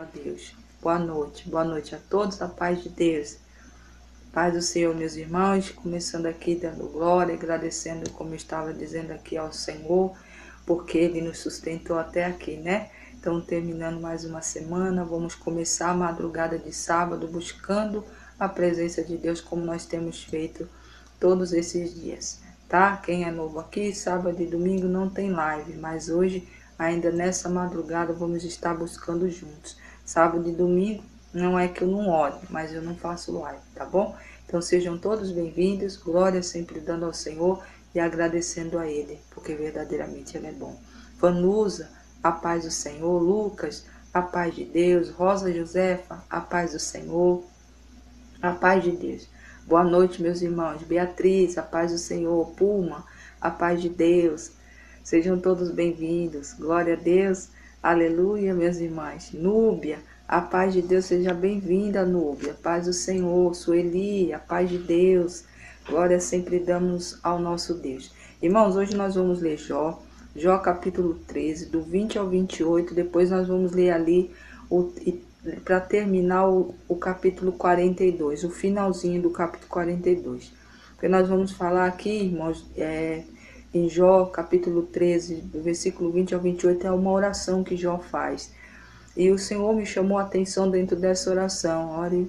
a Deus. Boa noite a todos, a paz de Deus. Paz do Senhor, meus irmãos, começando aqui dando glória, agradecendo, como eu estava dizendo aqui ao Senhor, porque Ele nos sustentou até aqui, né? Então, terminando mais uma semana, vamos começar a madrugada de sábado, buscando a presença de Deus, como nós temos feito todos esses dias, tá? Quem é novo aqui, sábado e domingo não tem live, mas hoje, ainda nessa madrugada, vamos estar buscando juntos. Sábado e domingo, não é que eu não ore, mas eu não faço live, tá bom? Então sejam todos bem-vindos, glória sempre dando ao Senhor e agradecendo a Ele, porque verdadeiramente Ele é bom. Vanusa, a paz do Senhor. Lucas, a paz de Deus. Rosa Josefa, a paz do Senhor, a paz de Deus. Boa noite, meus irmãos. Beatriz, a paz do Senhor. Puma, a paz de Deus. Sejam todos bem-vindos. Glória a Deus. Aleluia, meus irmãos. Núbia, a paz de Deus, seja bem-vinda, Núbia. Paz do Senhor. Sueli, a paz de Deus. Glória sempre damos ao nosso Deus. Irmãos, hoje nós vamos ler Jó capítulo 13, do 20 ao 28. Depois nós vamos ler ali, para terminar, o capítulo 42, o finalzinho do capítulo 42. Porque nós vamos falar aqui, irmãos, em Jó capítulo 13, do versículo 20 ao 28, é uma oração que Jó faz. E o Senhor me chamou a atenção dentro dessa oração. Ore,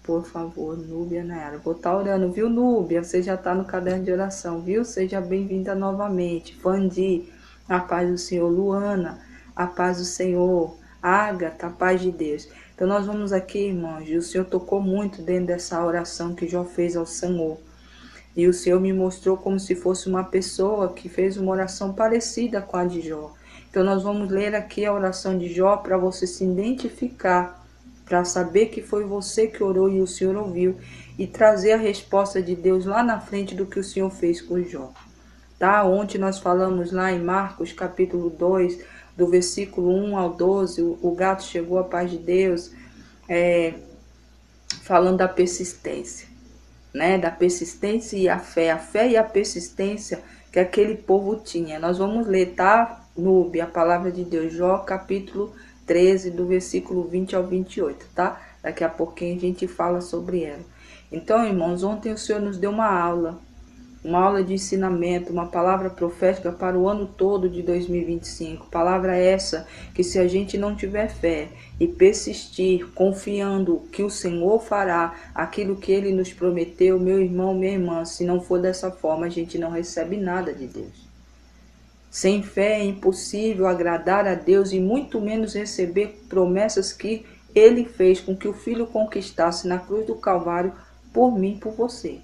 por favor, Núbia Nayara. Vou estar orando, viu, Núbia? Você já está no caderno de oração, viu? Seja bem-vinda novamente. Fandi, a paz do Senhor. Luana, a paz do Senhor. Ágata, a paz de Deus. Então nós vamos aqui, irmãos, e o Senhor tocou muito dentro dessa oração que Jó fez ao Senhor. E o Senhor me mostrou como se fosse uma pessoa que fez uma oração parecida com a de Jó. Então nós vamos ler aqui a oração de Jó para você se identificar, para saber que foi você que orou e o Senhor ouviu, e trazer a resposta de Deus lá na frente do que o Senhor fez com Jó. Tá? Ontem nós falamos lá em Marcos capítulo 2, do versículo 1 ao 12, o gato chegou à paz de Deus, falando da persistência, né? Da persistência e a fé e a persistência que aquele povo tinha. Nós vamos ler, tá, Núbia, a palavra de Deus, Jó capítulo 13, do versículo 20 ao 28, tá? Daqui a pouquinho a gente fala sobre ela. Então, irmãos, ontem o Senhor nos deu uma aula de ensinamento, uma palavra profética para o ano todo de 2025. Palavra essa que, se a gente não tiver fé e persistir, confiando que o Senhor fará aquilo que Ele nos prometeu, meu irmão, minha irmã, se não for dessa forma, a gente não recebe nada de Deus. Sem fé é impossível agradar a Deus e muito menos receber promessas que Ele fez com que o Filho conquistasse na cruz do Calvário por mim e por você.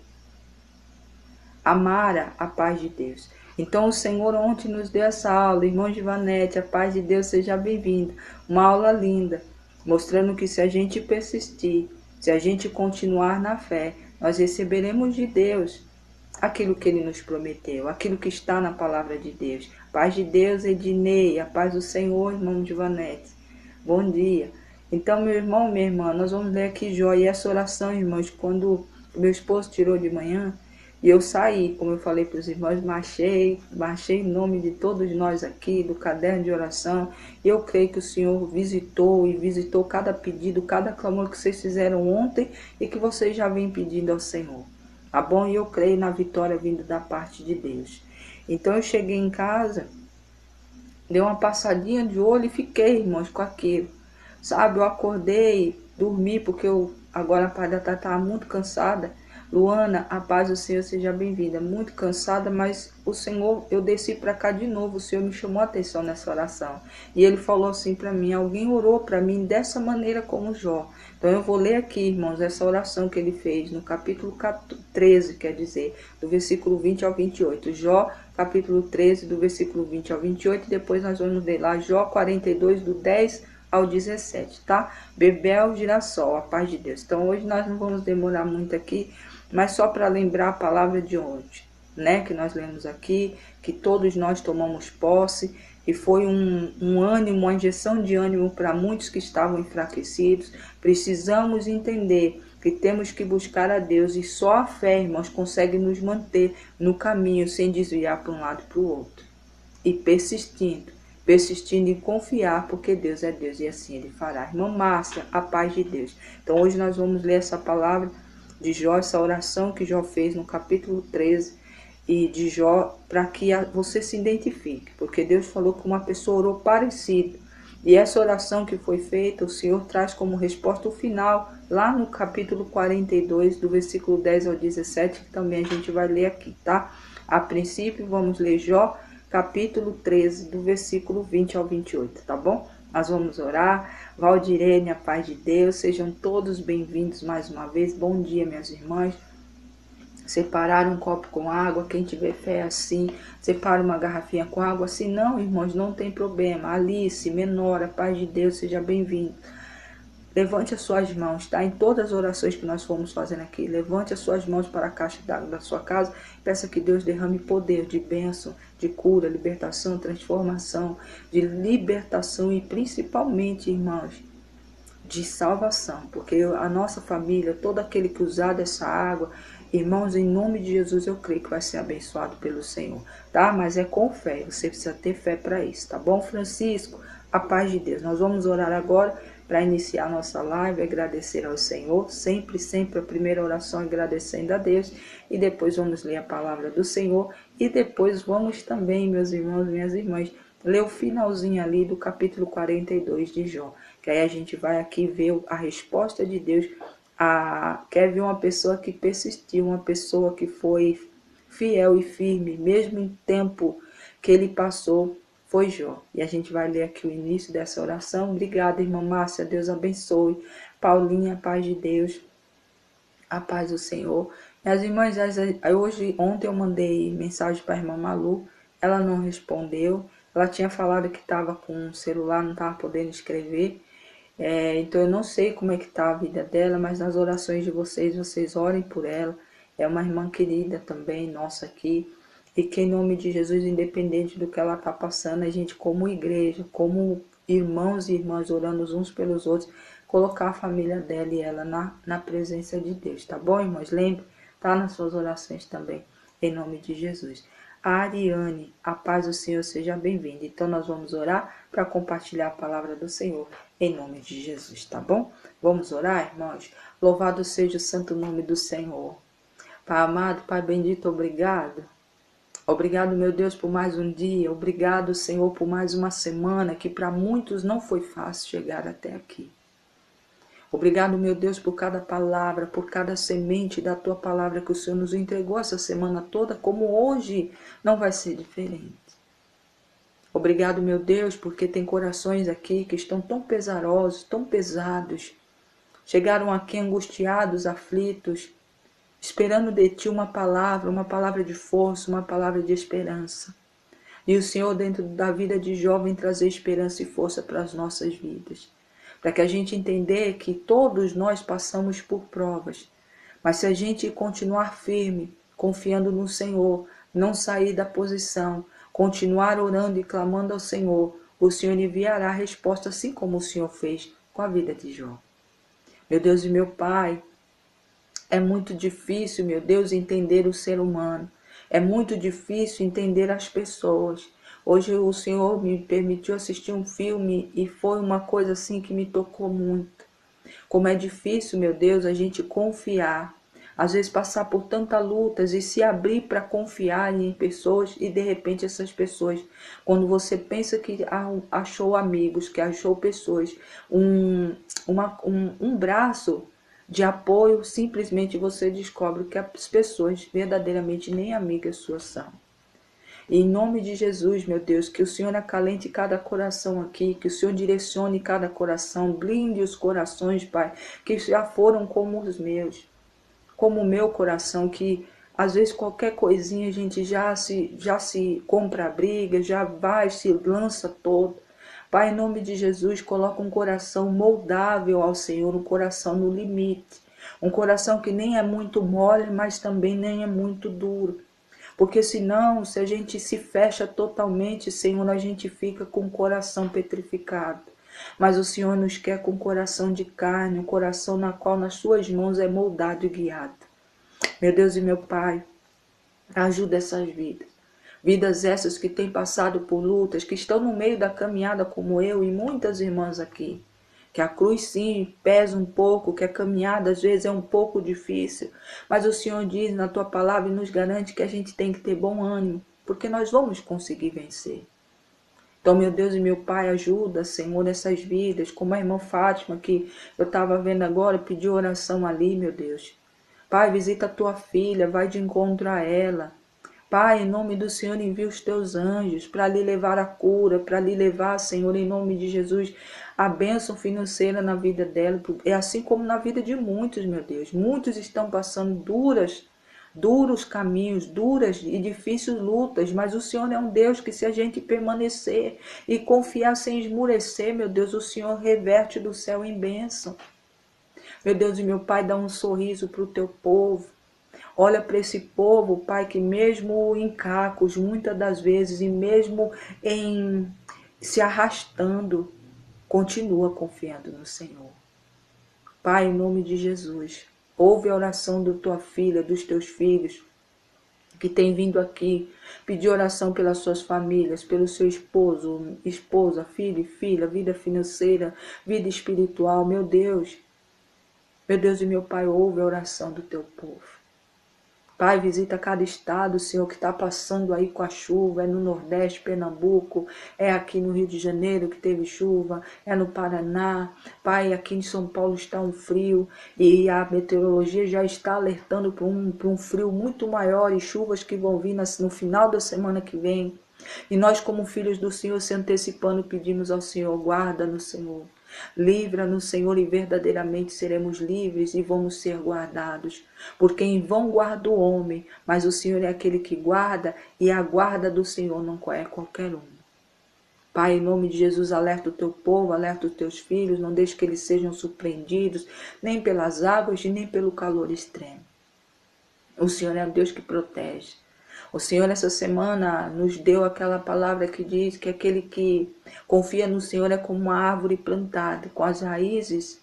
Amara, a paz de Deus. Então o Senhor ontem nos deu essa aula, irmão Givanete, a paz de Deus, seja bem-vindo. Uma aula linda, mostrando que se a gente persistir, se a gente continuar na fé, nós receberemos de Deus aquilo que Ele nos prometeu, aquilo que está na palavra de Deus. Paz de Deus, Ednei, a paz do Senhor, irmão Givanete. Bom dia. Então, meu irmão, minha irmã, nós vamos ler aqui Jó, e essa oração, irmãos, quando meu esposo tirou de manhã, e eu saí, como eu falei para os irmãos, marchei em nome de todos nós aqui, do caderno de oração. Eu creio que o Senhor visitou cada pedido, cada clamor que vocês fizeram ontem e que vocês já vêm pedindo ao Senhor. Tá bom? E eu creio na vitória vinda da parte de Deus. Então eu cheguei em casa, dei uma passadinha de olho e fiquei, irmãos, com aquilo. Sabe, eu acordei, dormi, porque eu agora a parte da tarde estava muito cansada. Luana, a paz do Senhor, seja bem-vinda. Muito cansada, mas o Senhor, eu desci para cá de novo, o Senhor me chamou a atenção nessa oração. E Ele falou assim para mim, alguém orou para mim dessa maneira como Jó. Então eu vou ler aqui, irmãos, essa oração que ele fez no capítulo 13, quer dizer, do versículo 20 ao 28. Jó, capítulo 13, do versículo 20 ao 28, e depois nós vamos ler lá Jó 42, do 10 ao 17, tá? Bebel, Girassol, a paz de Deus. Então hoje nós não vamos demorar muito aqui, mas só para lembrar a palavra de ontem, né? Que nós lemos aqui, que todos nós tomamos posse, e foi um ânimo, uma injeção de ânimo para muitos que estavam enfraquecidos. Precisamos entender que temos que buscar a Deus, e só a fé, irmãos, consegue nos manter no caminho sem desviar para um lado e para o outro. E persistindo persistindo em confiar, porque Deus é Deus e assim Ele fará. Irmã Márcia, a paz de Deus. Então hoje nós vamos ler essa palavra de Jó, essa oração que Jó fez no capítulo 13 e de Jó, para que você se identifique, porque Deus falou que uma pessoa orou parecido. E essa oração que foi feita, o Senhor traz como resposta o final, lá no capítulo 42, do versículo 10 ao 17, que também a gente vai ler aqui, tá? A princípio, vamos ler Jó, capítulo 13, do versículo 20 ao 28, tá bom? Nós vamos orar. Valdirene, a paz de Deus, sejam todos bem-vindos mais uma vez. Bom dia, minhas irmãs. Separar um copo com água, quem tiver fé assim, separa uma garrafinha com água. Se não, irmãos, não tem problema. Alice, Menor, a paz de Deus, seja bem-vindo. Levante as suas mãos, tá? Em todas as orações que nós fomos fazendo aqui, levante as suas mãos para a caixa d'água da sua casa. Peça que Deus derrame poder de bênção, de cura, libertação, transformação, de libertação e principalmente, irmãos, de salvação. Porque a nossa família, todo aquele que usar dessa água, irmãos, em nome de Jesus, eu creio que vai ser abençoado pelo Senhor, tá? Mas é com fé, você precisa ter fé para isso, tá bom, Francisco? A paz de Deus. Nós vamos orar agora para iniciar a nossa live, agradecer ao Senhor, sempre a primeira oração agradecendo a Deus, e depois vamos ler a palavra do Senhor, e depois vamos também, meus irmãos, minhas irmãs, ler o finalzinho ali do capítulo 42 de Jó, que aí a gente vai aqui ver a resposta de Deus. Quer ver uma pessoa que persistiu, uma pessoa que foi fiel e firme, mesmo em tempo que ele passou, foi Jó. E a gente vai ler aqui o início dessa oração. Obrigada, irmã Márcia, Deus abençoe. Paulinha, a paz de Deus, a paz do Senhor. Minhas irmãs, ontem eu mandei mensagem para a irmã Malu, ela não respondeu. Ela tinha falado que estava com um celular, não estava podendo escrever. Então eu não sei como é que está a vida dela, mas nas orações de vocês orem por ela. É uma irmã querida também, nossa aqui. E que em nome de Jesus, independente do que ela está passando, a gente como igreja, como irmãos e irmãs orando uns pelos outros, colocar a família dela e ela na presença de Deus, tá bom, irmãos? Lembre, tá nas suas orações também, em nome de Jesus. A Ariane, a paz do Senhor, seja bem-vinda. Então nós vamos orar para compartilhar a palavra do Senhor, em nome de Jesus, tá bom? Vamos orar, irmãos? Louvado seja o santo nome do Senhor. Pai amado, Pai bendito, obrigado. Obrigado, meu Deus, por mais um dia. Obrigado, Senhor, por mais uma semana que para muitos não foi fácil chegar até aqui. Obrigado, meu Deus, por cada palavra, por cada semente da Tua palavra que o Senhor nos entregou essa semana toda, como hoje não vai ser diferente. Obrigado, meu Deus, porque tem corações aqui que estão tão pesarosos, tão pesados. Chegaram aqui angustiados, aflitos, esperando de Ti uma palavra de força, uma palavra de esperança. E o Senhor, dentro da vida de Jó, vem trazer esperança e força para as nossas vidas. Para que a gente entender que todos nós passamos por provas. Mas se a gente continuar firme, confiando no Senhor, não sair da posição, continuar orando e clamando ao Senhor, o Senhor enviará a resposta, assim como o Senhor fez com a vida de Jó. Meu Deus e meu Pai, é muito difícil, meu Deus, entender o ser humano. É muito difícil entender as pessoas. Hoje o Senhor me permitiu assistir um filme e foi uma coisa assim que me tocou muito. Como é difícil, meu Deus, a gente confiar. Às vezes passar por tantas lutas e se abrir para confiar em pessoas e de repente essas pessoas, quando você pensa que achou amigos, que achou pessoas, um braço de apoio, simplesmente você descobre que as pessoas verdadeiramente nem amigas suas são. E em nome de Jesus, meu Deus, que o Senhor acalente cada coração aqui, que o Senhor direcione cada coração, blinde os corações, Pai, que já foram como os meus, como o meu coração, que às vezes qualquer coisinha a gente já se compra a briga, já vai, se lança todo. Pai, em nome de Jesus, coloca um coração moldável ao Senhor, um coração no limite. Um coração que nem é muito mole, mas também nem é muito duro. Porque senão, se a gente se fecha totalmente, Senhor, a gente fica com o coração petrificado. Mas o Senhor nos quer com coração de carne, um coração na qual nas suas mãos é moldado e guiado. Meu Deus e meu Pai, ajuda essas vidas. Vidas essas que têm passado por lutas, que estão no meio da caminhada como eu e muitas irmãs aqui. Que a cruz sim pesa um pouco, que a caminhada às vezes é um pouco difícil. Mas o Senhor diz na tua palavra e nos garante que a gente tem que ter bom ânimo, porque nós vamos conseguir vencer. Então, meu Deus e meu Pai, ajuda, Senhor, essas vidas, como a irmã Fátima, que eu estava vendo agora, pediu oração ali, meu Deus. Pai, visita a tua filha, vai de encontro a ela. Pai, em nome do Senhor, envia os teus anjos para lhe levar a cura, para lhe levar, Senhor, em nome de Jesus, a bênção financeira na vida dela. É assim como na vida de muitos, meu Deus. Muitos estão passando duros caminhos, duras e difíceis lutas, mas o Senhor é um Deus que, se a gente permanecer e confiar sem esmurecer, meu Deus, o Senhor reverte do céu em bênção. Meu Deus e meu Pai, dá um sorriso para o teu povo. Olha para esse povo, Pai, que mesmo em cacos, muitas das vezes, e mesmo em se arrastando, continua confiando no Senhor. Pai, em nome de Jesus, ouve a oração da tua filha, dos teus filhos, que tem vindo aqui pedir oração pelas suas famílias, pelo seu esposo, esposa, filho e filha, vida financeira, vida espiritual. Meu Deus e meu Pai, ouve a oração do teu povo. Pai, visita cada estado, Senhor, que está passando aí com a chuva, é no Nordeste, Pernambuco, é aqui no Rio de Janeiro que teve chuva, é no Paraná. Pai, aqui em São Paulo está um frio e a meteorologia já está alertando para um frio muito maior e chuvas que vão vir no final da semana que vem. E nós, como filhos do Senhor, se antecipando, pedimos ao Senhor, guarda-nos, Senhor. Livra-nos, Senhor, e verdadeiramente seremos livres e vamos ser guardados. Porque em vão guarda o homem, mas o Senhor é aquele que guarda, e a guarda do Senhor não é qualquer um. Pai, em nome de Jesus, alerta o teu povo, alerta os teus filhos, não deixe que eles sejam surpreendidos, nem pelas águas e nem pelo calor extremo. O Senhor é um Deus que protege. O Senhor essa semana nos deu aquela palavra que diz que aquele que confia no Senhor é como uma árvore plantada, com as raízes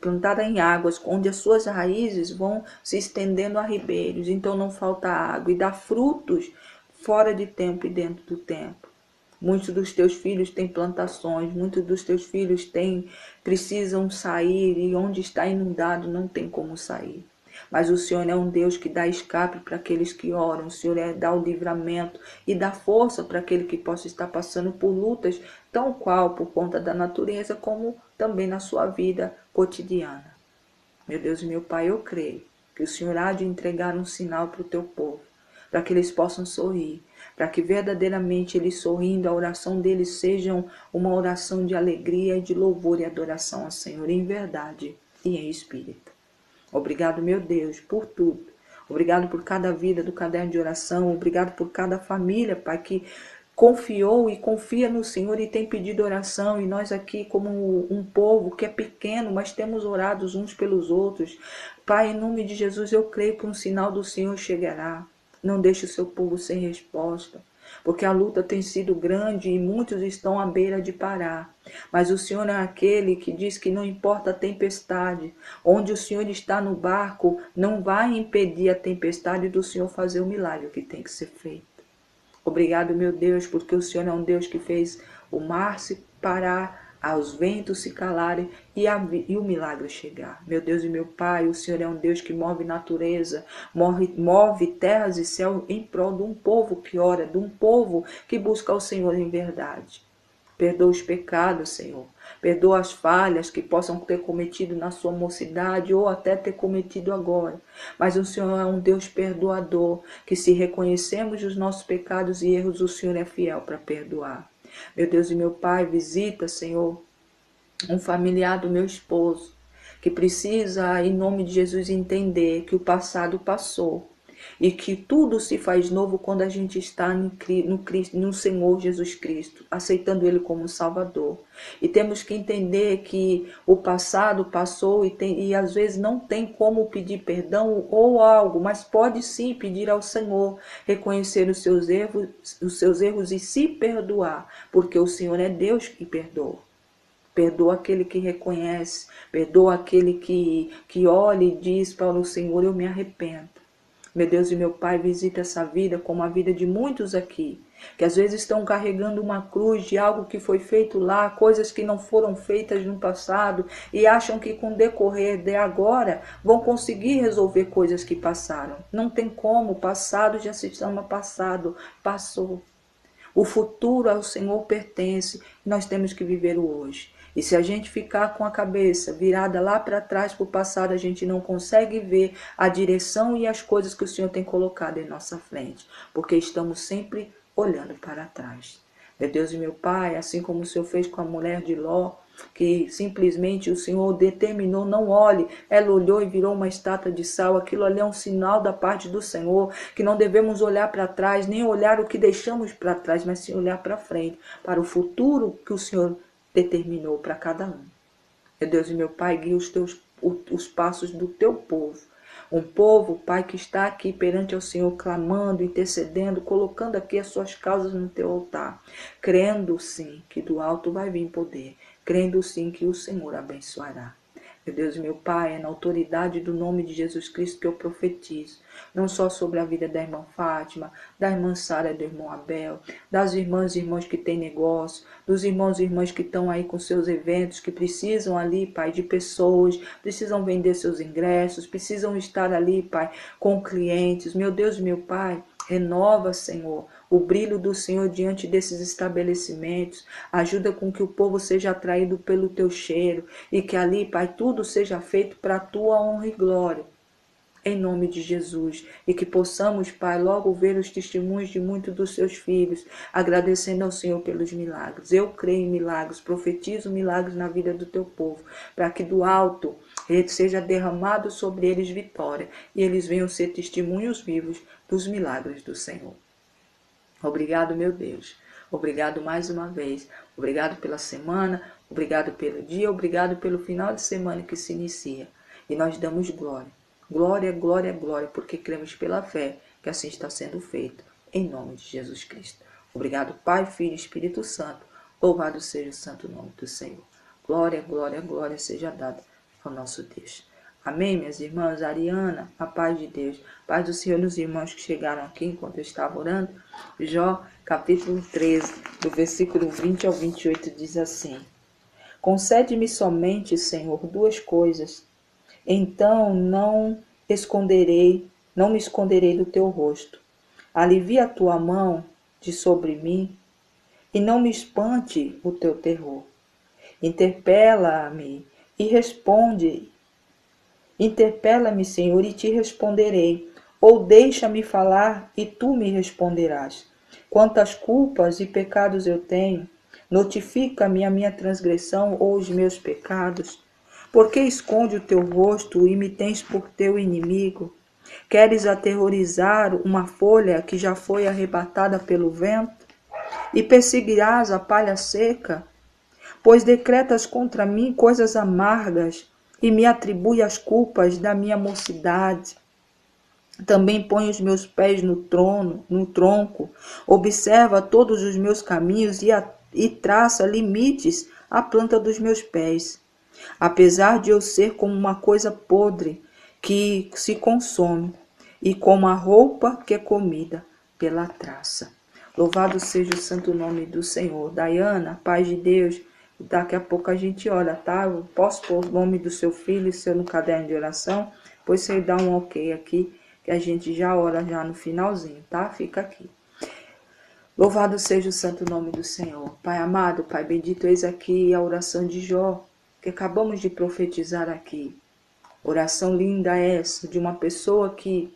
plantada em águas, onde as suas raízes vão se estendendo a ribeiros, então não falta água e dá frutos fora de tempo e dentro do tempo. Muitos dos teus filhos têm plantações, muitos dos teus filhos precisam sair e onde está inundado não tem como sair. Mas o Senhor é um Deus que dá escape para aqueles que oram. O Senhor dá o livramento e dá força para aquele que possa estar passando por lutas, tão qual por conta da natureza, como também na sua vida cotidiana. Meu Deus e meu Pai, eu creio que o Senhor há de entregar um sinal para o teu povo, para que eles possam sorrir, para que verdadeiramente eles sorrindo, a oração deles seja uma oração de alegria e de louvor e adoração ao Senhor em verdade e em espírito. Obrigado, meu Deus, por tudo. Obrigado por cada vida do caderno de oração. Obrigado por cada família, Pai, que confiou e confia no Senhor e tem pedido oração. E nós aqui, como um povo que é pequeno, mas temos orado uns pelos outros. Pai, em nome de Jesus, eu creio que um sinal do Senhor chegará. Não deixe o seu povo sem resposta, porque a luta tem sido grande e muitos estão à beira de parar. Mas o Senhor é aquele que diz que não importa a tempestade, onde o Senhor está no barco, não vai impedir a tempestade do Senhor fazer o milagre que tem que ser feito. Obrigado, meu Deus, porque o Senhor é um Deus que fez o mar se parar, os ventos se calarem e o milagre chegar. Meu Deus e meu Pai, o Senhor é um Deus que move natureza, move terras e céu em prol de um povo que ora, de um povo que busca o Senhor em verdade. Perdoa os pecados, Senhor. Perdoa as falhas que possam ter cometido na sua mocidade ou até ter cometido agora. Mas o Senhor é um Deus perdoador, que se reconhecemos os nossos pecados e erros, o Senhor é fiel para perdoar. Meu Deus e meu Pai, visita, Senhor, um familiar do meu esposo, que precisa, em nome de Jesus, entender que o passado passou e que tudo se faz novo quando a gente está no Senhor Jesus Cristo, aceitando Ele como Salvador. E temos que entender que o passado passou e às vezes não tem como pedir perdão ou algo, mas pode sim pedir ao Senhor, reconhecer os seus erros e se perdoar, porque o Senhor é Deus que perdoa. Perdoa aquele que reconhece, perdoa aquele que olha e diz para o Senhor, eu me arrependo. Meu Deus e meu Pai, visita essa vida como a vida de muitos aqui, que às vezes estão carregando uma cruz de algo que foi feito lá, coisas que não foram feitas no passado, e acham que com o decorrer de agora vão conseguir resolver coisas que passaram. Não tem como, o passado já se chama passado, passou. O futuro ao Senhor pertence, nós temos que viver o hoje. E se a gente ficar com a cabeça virada lá para trás, para o passado, a gente não consegue ver a direção e as coisas que o Senhor tem colocado em nossa frente, porque estamos sempre olhando para trás. Meu Deus e meu Pai, assim como o Senhor fez com a mulher de Ló, que simplesmente o Senhor determinou, não olhe, ela olhou e virou uma estátua de sal, aquilo ali é um sinal da parte do Senhor, que não devemos olhar para trás, nem olhar o que deixamos para trás, mas sim olhar para frente, para o futuro que o Senhor determinou para cada um. Meu Deus e meu Pai, guia os passos do teu povo. Um povo, Pai, que está aqui perante ao Senhor, clamando, intercedendo, colocando aqui as suas causas no teu altar, crendo sim que do alto vai vir poder, crendo sim que o Senhor abençoará. Meu Deus e meu Pai, é na autoridade do nome de Jesus Cristo que eu profetizo, não só sobre a vida da irmã Fátima, da irmã Sara e do irmão Abel, das irmãs e irmãos que têm negócio, dos irmãos e irmãs que estão aí com seus eventos, que precisam ali, Pai, de pessoas, precisam vender seus ingressos, precisam estar ali, Pai, com clientes. Meu Deus e meu Pai, renova, Senhor, o brilho do Senhor diante desses estabelecimentos. Ajuda com que o povo seja atraído pelo teu cheiro e que ali, Pai, tudo seja feito para a tua honra e glória. Em nome de Jesus, e que possamos, Pai, logo ver os testemunhos de muitos dos seus filhos, agradecendo ao Senhor pelos milagres. Eu creio em milagres, profetizo milagres na vida do teu povo, para que do alto seja derramado sobre eles vitória, e eles venham ser testemunhos vivos dos milagres do Senhor. Obrigado, meu Deus. Obrigado mais uma vez. Obrigado pela semana, obrigado pelo dia, obrigado pelo final de semana que se inicia. E nós damos glória. Glória, glória, glória, porque cremos pela fé que assim está sendo feito, em nome de Jesus Cristo. Obrigado, Pai, Filho e Espírito Santo. Louvado seja o santo nome do Senhor. Glória, glória, glória seja dada ao nosso Deus. Amém, minhas irmãs? Ariana, a paz de Deus, paz do Senhor nos irmãos que chegaram aqui enquanto eu estava orando. Jó, capítulo 13, do versículo 20 ao 28, diz assim: Concede-me somente, Senhor, duas coisas, então não me esconderei do teu rosto. Alivia a tua mão de sobre mim, e não me espante o teu terror. Interpela-me e responde. Interpela-me, Senhor, e te responderei. Ou deixa-me falar, e tu me responderás. Quantas culpas e pecados eu tenho, notifica-me a minha transgressão ou os meus pecados. Por que esconde o teu rosto e me tens por teu inimigo? Queres aterrorizar uma folha que já foi arrebatada pelo vento? E perseguirás a palha seca? Pois decretas contra mim coisas amargas e me atribui as culpas da minha mocidade. Também põe os meus pés no tronco, observa todos os meus caminhos e traça limites à planta dos meus pés. Apesar de eu ser como uma coisa podre que se consome, e como a roupa que é comida pela traça. Louvado seja o santo nome do Senhor. Daiana, paz de Deus. Daqui a pouco a gente ora, tá? Eu posso pôr o nome do seu filho e seu no caderno de oração? Depois você dá um ok aqui, que a gente já ora já no finalzinho, tá? Fica aqui. Louvado seja o santo nome do Senhor. Pai amado, Pai bendito, eis aqui a oração de Jó, que acabamos de profetizar aqui. Oração linda essa, de uma pessoa que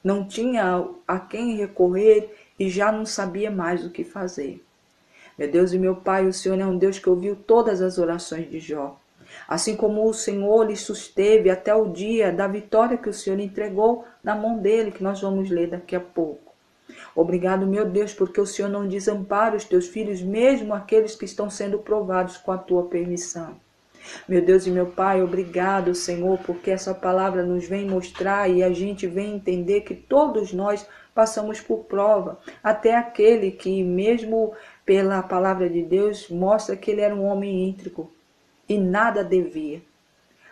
não tinha a quem recorrer e já não sabia mais o que fazer. Meu Deus e meu Pai, o Senhor é um Deus que ouviu todas as orações de Jó. Assim como o Senhor lhe susteve até o dia da vitória que o Senhor entregou na mão dele, que nós vamos ler daqui a pouco. Obrigado, meu Deus, porque o Senhor não desampara os teus filhos, mesmo aqueles que estão sendo provados com a tua permissão. Meu Deus e meu Pai, obrigado, Senhor, porque essa palavra nos vem mostrar e a gente vem entender que todos nós passamos por prova. Até aquele que, mesmo pela palavra de Deus, mostra que ele era um homem íntegro e nada devia.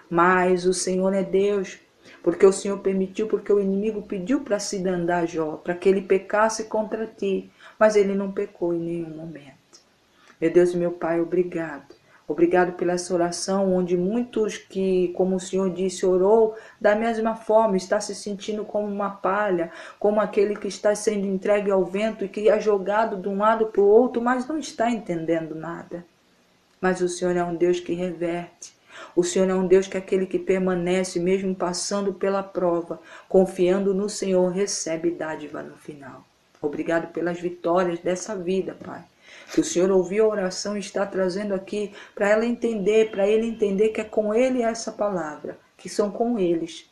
Mas o Senhor é Deus Porque o Senhor permitiu, porque o inimigo pediu para se dandar Jó, para que ele pecasse contra ti, mas ele não pecou em nenhum momento. Meu Deus e meu Pai, obrigado. Obrigado pela essa oração, onde muitos que, como o Senhor disse, orou da mesma forma, está se sentindo como uma palha, como aquele que está sendo entregue ao vento e que é jogado de um lado para o outro, mas não está entendendo nada. Mas o Senhor é um Deus que reverte. O Senhor é um Deus que é aquele que permanece, mesmo passando pela prova, confiando no Senhor, recebe dádiva no final. Obrigado pelas vitórias dessa vida, Pai. Que o Senhor ouviu a oração e está trazendo aqui para ela entender, para ele entender que é com ele essa palavra, que são com eles.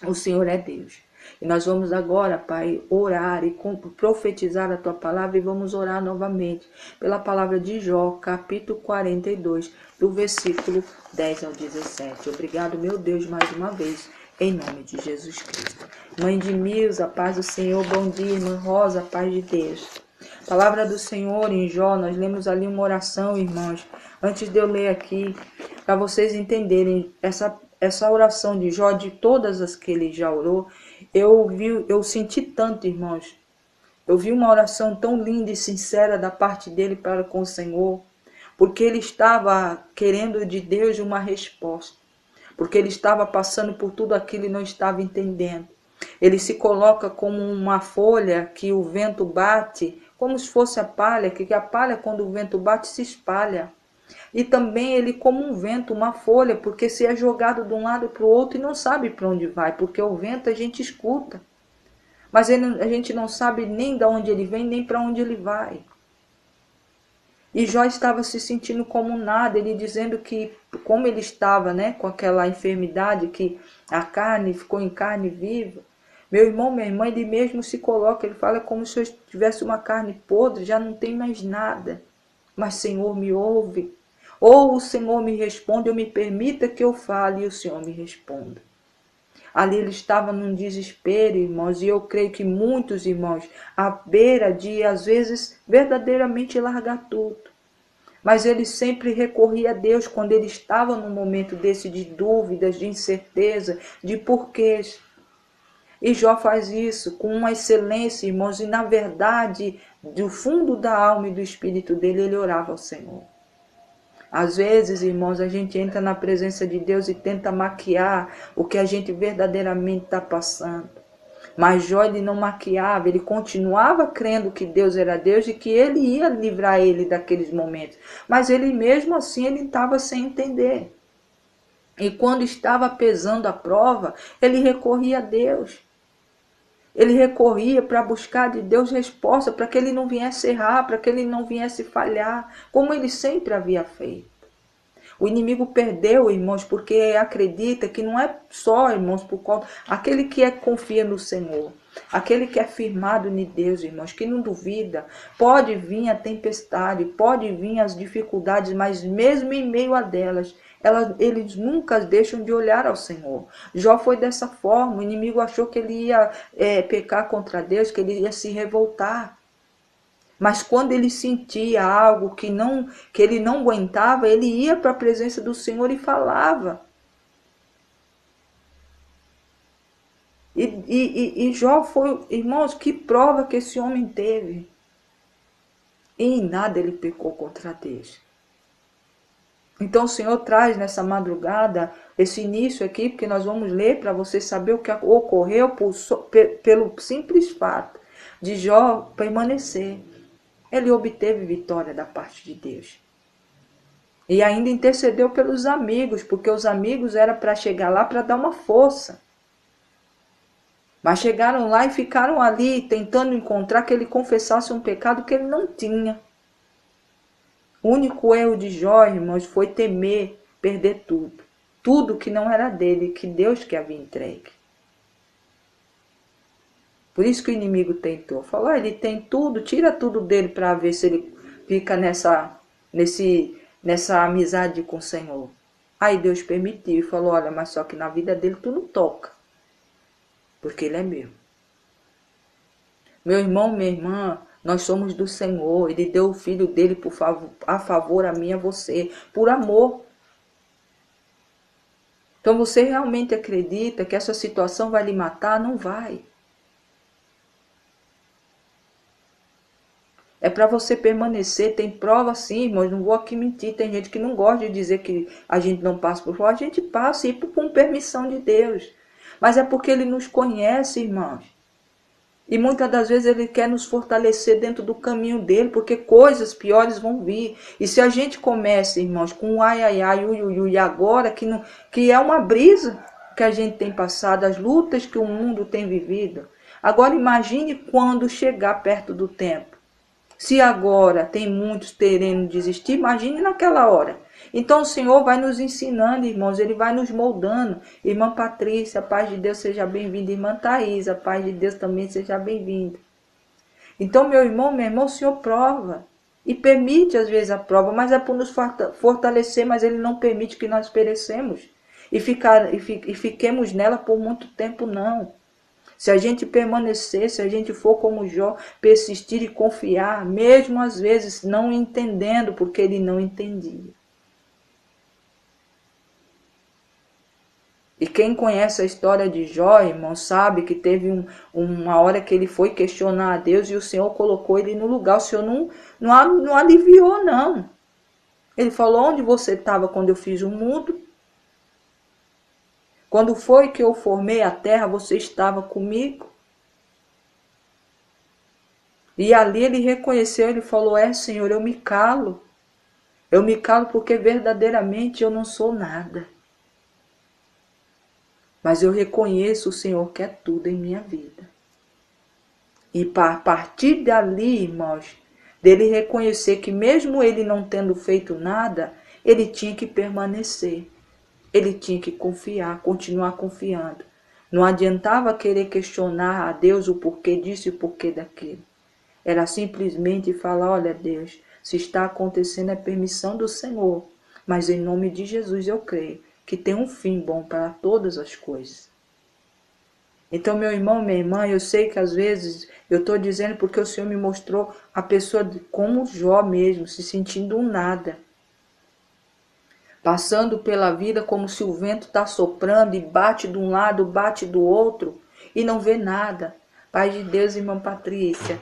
O Senhor é Deus. E nós vamos agora, Pai, orar e profetizar a Tua palavra e vamos orar novamente pela palavra de Jó, capítulo 42, do versículo 10 ao 17. Obrigado, meu Deus, mais uma vez, em nome de Jesus Cristo. Mãe de Milza, paz do Senhor, bom dia. Irmã Rosa, paz de Deus. Palavra do Senhor em Jó, nós lemos ali uma oração, irmãos. Antes de eu ler aqui, para vocês entenderem essa oração de Jó, de todas as que ele já orou, eu senti tanto, irmãos. Eu vi uma oração tão linda e sincera da parte dele para com o Senhor, porque ele estava querendo de Deus uma resposta, porque ele estava passando por tudo aquilo e não estava entendendo. Ele se coloca como uma folha que o vento bate, como se fosse a palha, que a palha, quando o vento bate, se espalha. E também ele como um vento, uma folha, porque se é jogado de um lado para o outro e não sabe para onde vai, porque o vento a gente escuta, mas a gente não sabe nem de onde ele vem, nem para onde ele vai. E Jó estava se sentindo como nada, ele dizendo que, como ele estava, com aquela enfermidade, que a carne ficou em carne viva. Meu irmão, minha irmã, ele mesmo se coloca, ele fala como se eu tivesse uma carne podre, já não tem mais nada. Mas Senhor, me ouve. Ou o Senhor me responde, ou me permita que eu fale e o Senhor me responda. Ali ele estava num desespero, irmãos, e eu creio que muitos irmãos, à beira de, às vezes, verdadeiramente largar tudo. Mas ele sempre recorria a Deus quando ele estava num momento desse de dúvidas, de incerteza, de porquês. E Jó faz isso com uma excelência, irmãos, e na verdade, do fundo da alma e do espírito dele, ele orava ao Senhor. Às vezes, irmãos, a gente entra na presença de Deus e tenta maquiar o que a gente verdadeiramente está passando. Mas Jó, ele não maquiava, ele continuava crendo que Deus era Deus e que ele ia livrar ele daqueles momentos. Mas ele mesmo assim, ele estava sem entender. E quando estava pesando a prova, ele recorria a Deus. Ele recorria para buscar de Deus resposta, para que ele não viesse errar, para que ele não viesse falhar, como ele sempre havia feito. O inimigo perdeu, irmãos, porque acredita que não é só, irmãos, por conta... Aquele que confia no Senhor, aquele que é firmado em Deus, irmãos, que não duvida, pode vir a tempestade, pode vir as dificuldades, mas mesmo em meio a delas, eles nunca deixam de olhar ao Senhor. Jó foi dessa forma, o inimigo achou que ele ia pecar contra Deus, que ele ia se revoltar. Mas quando ele sentia algo que ele não aguentava, ele ia para a presença do Senhor e falava. E Jó foi, irmãos, que prova que esse homem teve. E em nada ele pecou contra Deus. Então o Senhor traz nessa madrugada esse início aqui, porque nós vamos ler para você saber o que ocorreu pelo simples fato de Jó permanecer. Ele obteve vitória da parte de Deus. E ainda intercedeu pelos amigos, porque os amigos eram para chegar lá para dar uma força. Mas chegaram lá e ficaram ali tentando encontrar que ele confessasse um pecado que ele não tinha. O único erro de Jó, irmãos, foi temer perder tudo. Tudo que não era dele, que Deus que havia entregue. Por isso que o inimigo tentou. Falou, ele tem tudo, tira tudo dele para ver se ele fica nessa amizade com o Senhor. Aí Deus permitiu e falou, olha, mas só que na vida dele tu não toca. Porque ele é meu. Meu irmão, minha irmã, nós somos do Senhor. Ele deu o filho dele a favor a mim e a você. Por amor. Então você realmente acredita que essa situação vai lhe matar? Não vai. É para você permanecer, tem prova sim, irmãos, não vou aqui mentir, tem gente que não gosta de dizer que a gente não passa por fora, a gente passa, e com permissão de Deus. Mas é porque Ele nos conhece, irmãos. E muitas das vezes Ele quer nos fortalecer dentro do caminho dele, porque coisas piores vão vir. E se a gente começa, irmãos, com ai, ai, ai, ui, ui, ui, agora, que é uma brisa que a gente tem passado, as lutas que o mundo tem vivido. Agora imagine quando chegar perto do tempo. Se agora tem muitos querendo desistir, imagine naquela hora. Então o Senhor vai nos ensinando, irmãos, Ele vai nos moldando. Irmã Patrícia, a paz de Deus seja bem-vinda. Irmã Thaís, a paz de Deus também seja bem-vinda. Então, meu irmão, o Senhor prova. E permite às vezes a prova, mas é por nos fortalecer, mas Ele não permite que nós perecemos. E fiquemos nela por muito tempo, não. Se a gente permanecer, se a gente for como Jó, persistir e confiar, mesmo às vezes não entendendo, porque ele não entendia. E quem conhece a história de Jó, irmão, sabe que teve uma hora que ele foi questionar a Deus e o Senhor colocou ele no lugar. O Senhor não aliviou, não. Ele falou, onde você estava quando eu fiz o mundo? Quando foi que eu formei a terra, você estava comigo? E ali ele reconheceu, ele falou, Senhor, eu me calo. Eu me calo porque verdadeiramente eu não sou nada. Mas eu reconheço o Senhor que é tudo em minha vida. E a partir dali, irmãos, dele reconhecer que mesmo ele não tendo feito nada, ele tinha que permanecer. Ele tinha que confiar, continuar confiando. Não adiantava querer questionar a Deus o porquê disso e o porquê daquilo. Era simplesmente falar, olha Deus, se está acontecendo é permissão do Senhor, mas em nome de Jesus eu creio que tem um fim bom para todas as coisas. Então, meu irmão, minha irmã, eu sei que às vezes eu estou dizendo porque o Senhor me mostrou a pessoa como Jó mesmo, se sentindo um nada. Passando pela vida como se o vento está soprando e bate de um lado, bate do outro e não vê nada. Pai de Deus, irmã Patrícia.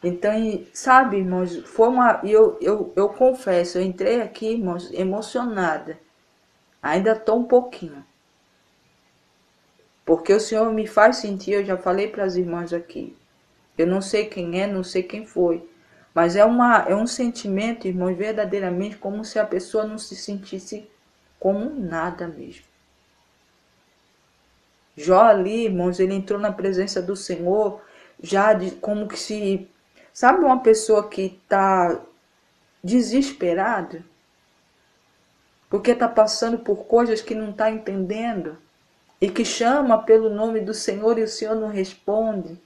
Então, sabe, irmãos, foi eu confesso, eu entrei aqui, irmãos, emocionada. Ainda estou um pouquinho. Porque o Senhor me faz sentir, eu já falei para as irmãs aqui. Eu não sei quem é, não sei quem foi. Mas é um sentimento, irmãos, verdadeiramente como se a pessoa não se sentisse como nada mesmo. Jó ali, irmãos, ele entrou na presença do Senhor, como que se... Sabe uma pessoa que está desesperada? Porque está passando por coisas que não está entendendo? E que chama pelo nome do Senhor e o Senhor não responde?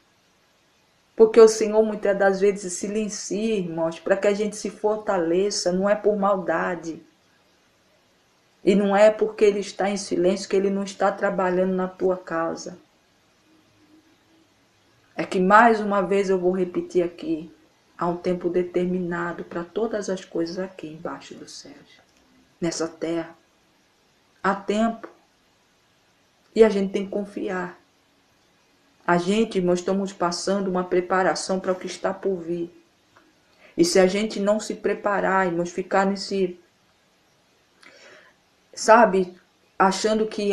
Porque o Senhor muitas das vezes silencia, irmãos, para que a gente se fortaleça, não é por maldade. E não é porque Ele está em silêncio que Ele não está trabalhando na tua casa. É que mais uma vez eu vou repetir aqui, há um tempo determinado para todas as coisas aqui embaixo dos céus, nessa terra. Há tempo. E a gente tem que confiar. A gente, irmãos, estamos passando uma preparação para o que está por vir. E se a gente não se preparar, irmãos, ficar nesse, sabe, achando que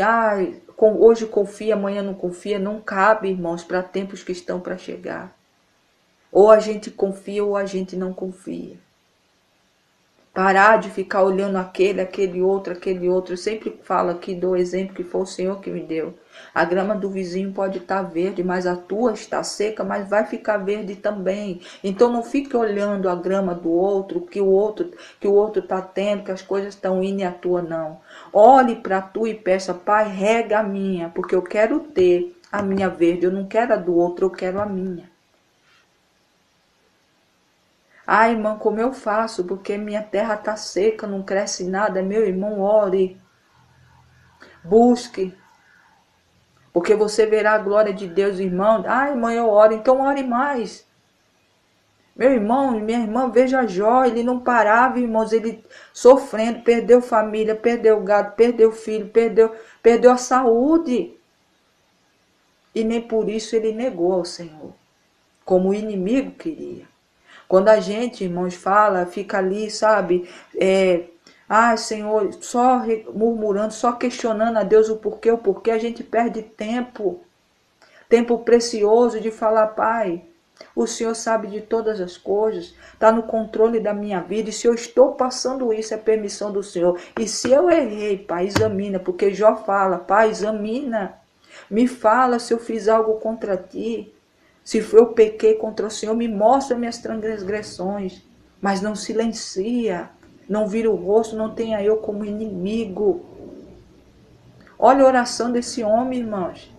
hoje confia, amanhã não confia, não cabe, irmãos, para tempos que estão para chegar. Ou a gente confia ou a gente não confia. Parar de ficar olhando aquele outro. Eu sempre falo aqui, dou exemplo que foi o Senhor que me deu. A grama do vizinho pode estar verde, mas a tua está seca, mas vai ficar verde também. Então não fique olhando a grama do outro, que o outro está tendo, que as coisas estão indo e a tua não. Olhe para tu e peça, Pai, rega a minha, porque eu quero ter a minha verde, eu não quero a do outro, eu quero a minha. Irmã, como eu faço? Porque minha terra está seca, não cresce nada. Meu irmão, ore. Busque. Porque você verá a glória de Deus, irmão. Irmã, eu oro. Então ore mais. Meu irmão, minha irmã, veja Jó, ele não parava, irmãos, ele sofrendo, perdeu família, perdeu gado, perdeu filho, perdeu a saúde. E nem por isso ele negou ao Senhor, como o inimigo queria. Quando a gente, irmãos, fala, fica ali, sabe, Senhor, só murmurando, só questionando a Deus o porquê, a gente perde tempo precioso de falar, Pai, o Senhor sabe de todas as coisas, está no controle da minha vida, e se eu estou passando isso, é permissão do Senhor. E se eu errei, Pai, examina, porque Jó fala, Pai, examina, me fala se eu fiz algo contra ti, se eu pequei contra o Senhor, me mostra minhas transgressões, mas não silencia, não vira o rosto, não tenha eu como inimigo. Olha a oração desse homem, irmãos.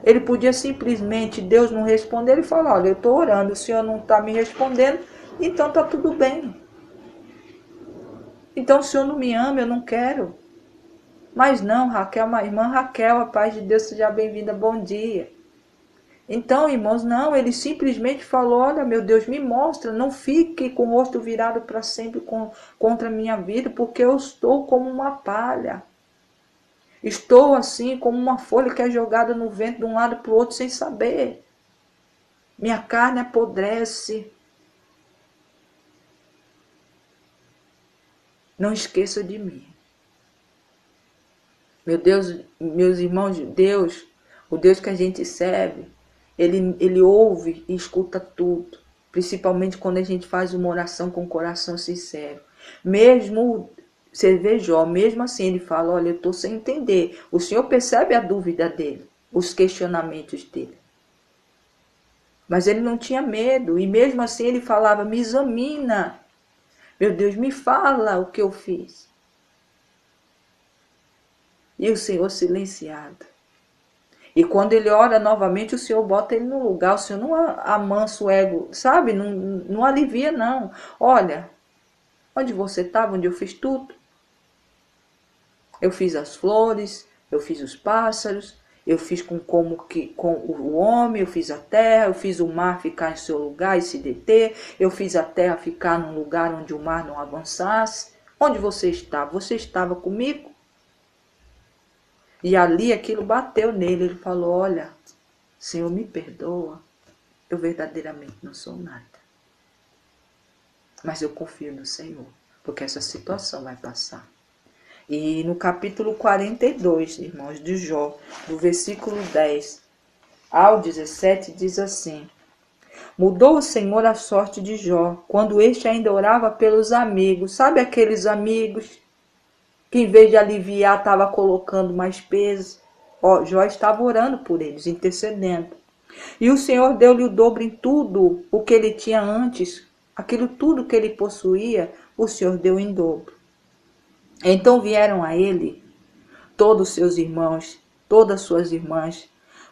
Ele podia simplesmente, Deus não responder, ele fala, olha, eu estou orando, o Senhor não está me respondendo, então está tudo bem. Então o Senhor não me ama, eu não quero. Mas não, Raquel, uma irmã Raquel, a paz de Deus, seja bem-vinda, bom dia. Então, irmãos, não, ele simplesmente falou, olha, meu Deus, me mostra, não fique com o rosto virado para sempre contra a minha vida, porque eu estou como uma palha. Estou assim como uma folha que é jogada no vento de um lado para o outro sem saber. Minha carne apodrece. Não esqueça de mim. Meu Deus, meus irmãos, Deus, o Deus que a gente serve, ele ouve e escuta tudo. Principalmente quando a gente faz uma oração com o coração sincero. Mesmo, você vê Jó, mesmo assim ele fala, olha, eu estou sem entender. O Senhor percebe a dúvida dele, os questionamentos dele. Mas ele não tinha medo, e mesmo assim ele falava, me examina. Meu Deus, me fala o que eu fiz. E o Senhor silenciado. E quando ele ora novamente, o Senhor bota ele no lugar. O Senhor não amansa o ego, sabe? Não alivia, não. Olha, onde você estava, onde eu fiz tudo. Eu fiz as flores, eu fiz os pássaros, eu fiz com o homem, eu fiz a terra, eu fiz o mar ficar em seu lugar e se deter, eu fiz a terra ficar num lugar onde o mar não avançasse. Onde você estava? Você estava comigo? E ali aquilo bateu nele, ele falou, olha, Senhor, me perdoa, eu verdadeiramente não sou nada. Mas eu confio no Senhor, porque essa situação vai passar. E no capítulo 42, irmãos, de Jó, do versículo 10 ao 17, diz assim, mudou o Senhor a sorte de Jó, quando este ainda orava pelos amigos. Sabe aqueles amigos que em vez de aliviar, estava colocando mais peso? Jó estava orando por eles, intercedendo. E o Senhor deu-lhe o dobro em tudo o que ele tinha antes. Aquilo tudo que ele possuía, o Senhor deu em dobro. Então vieram a ele todos seus irmãos, todas suas irmãs,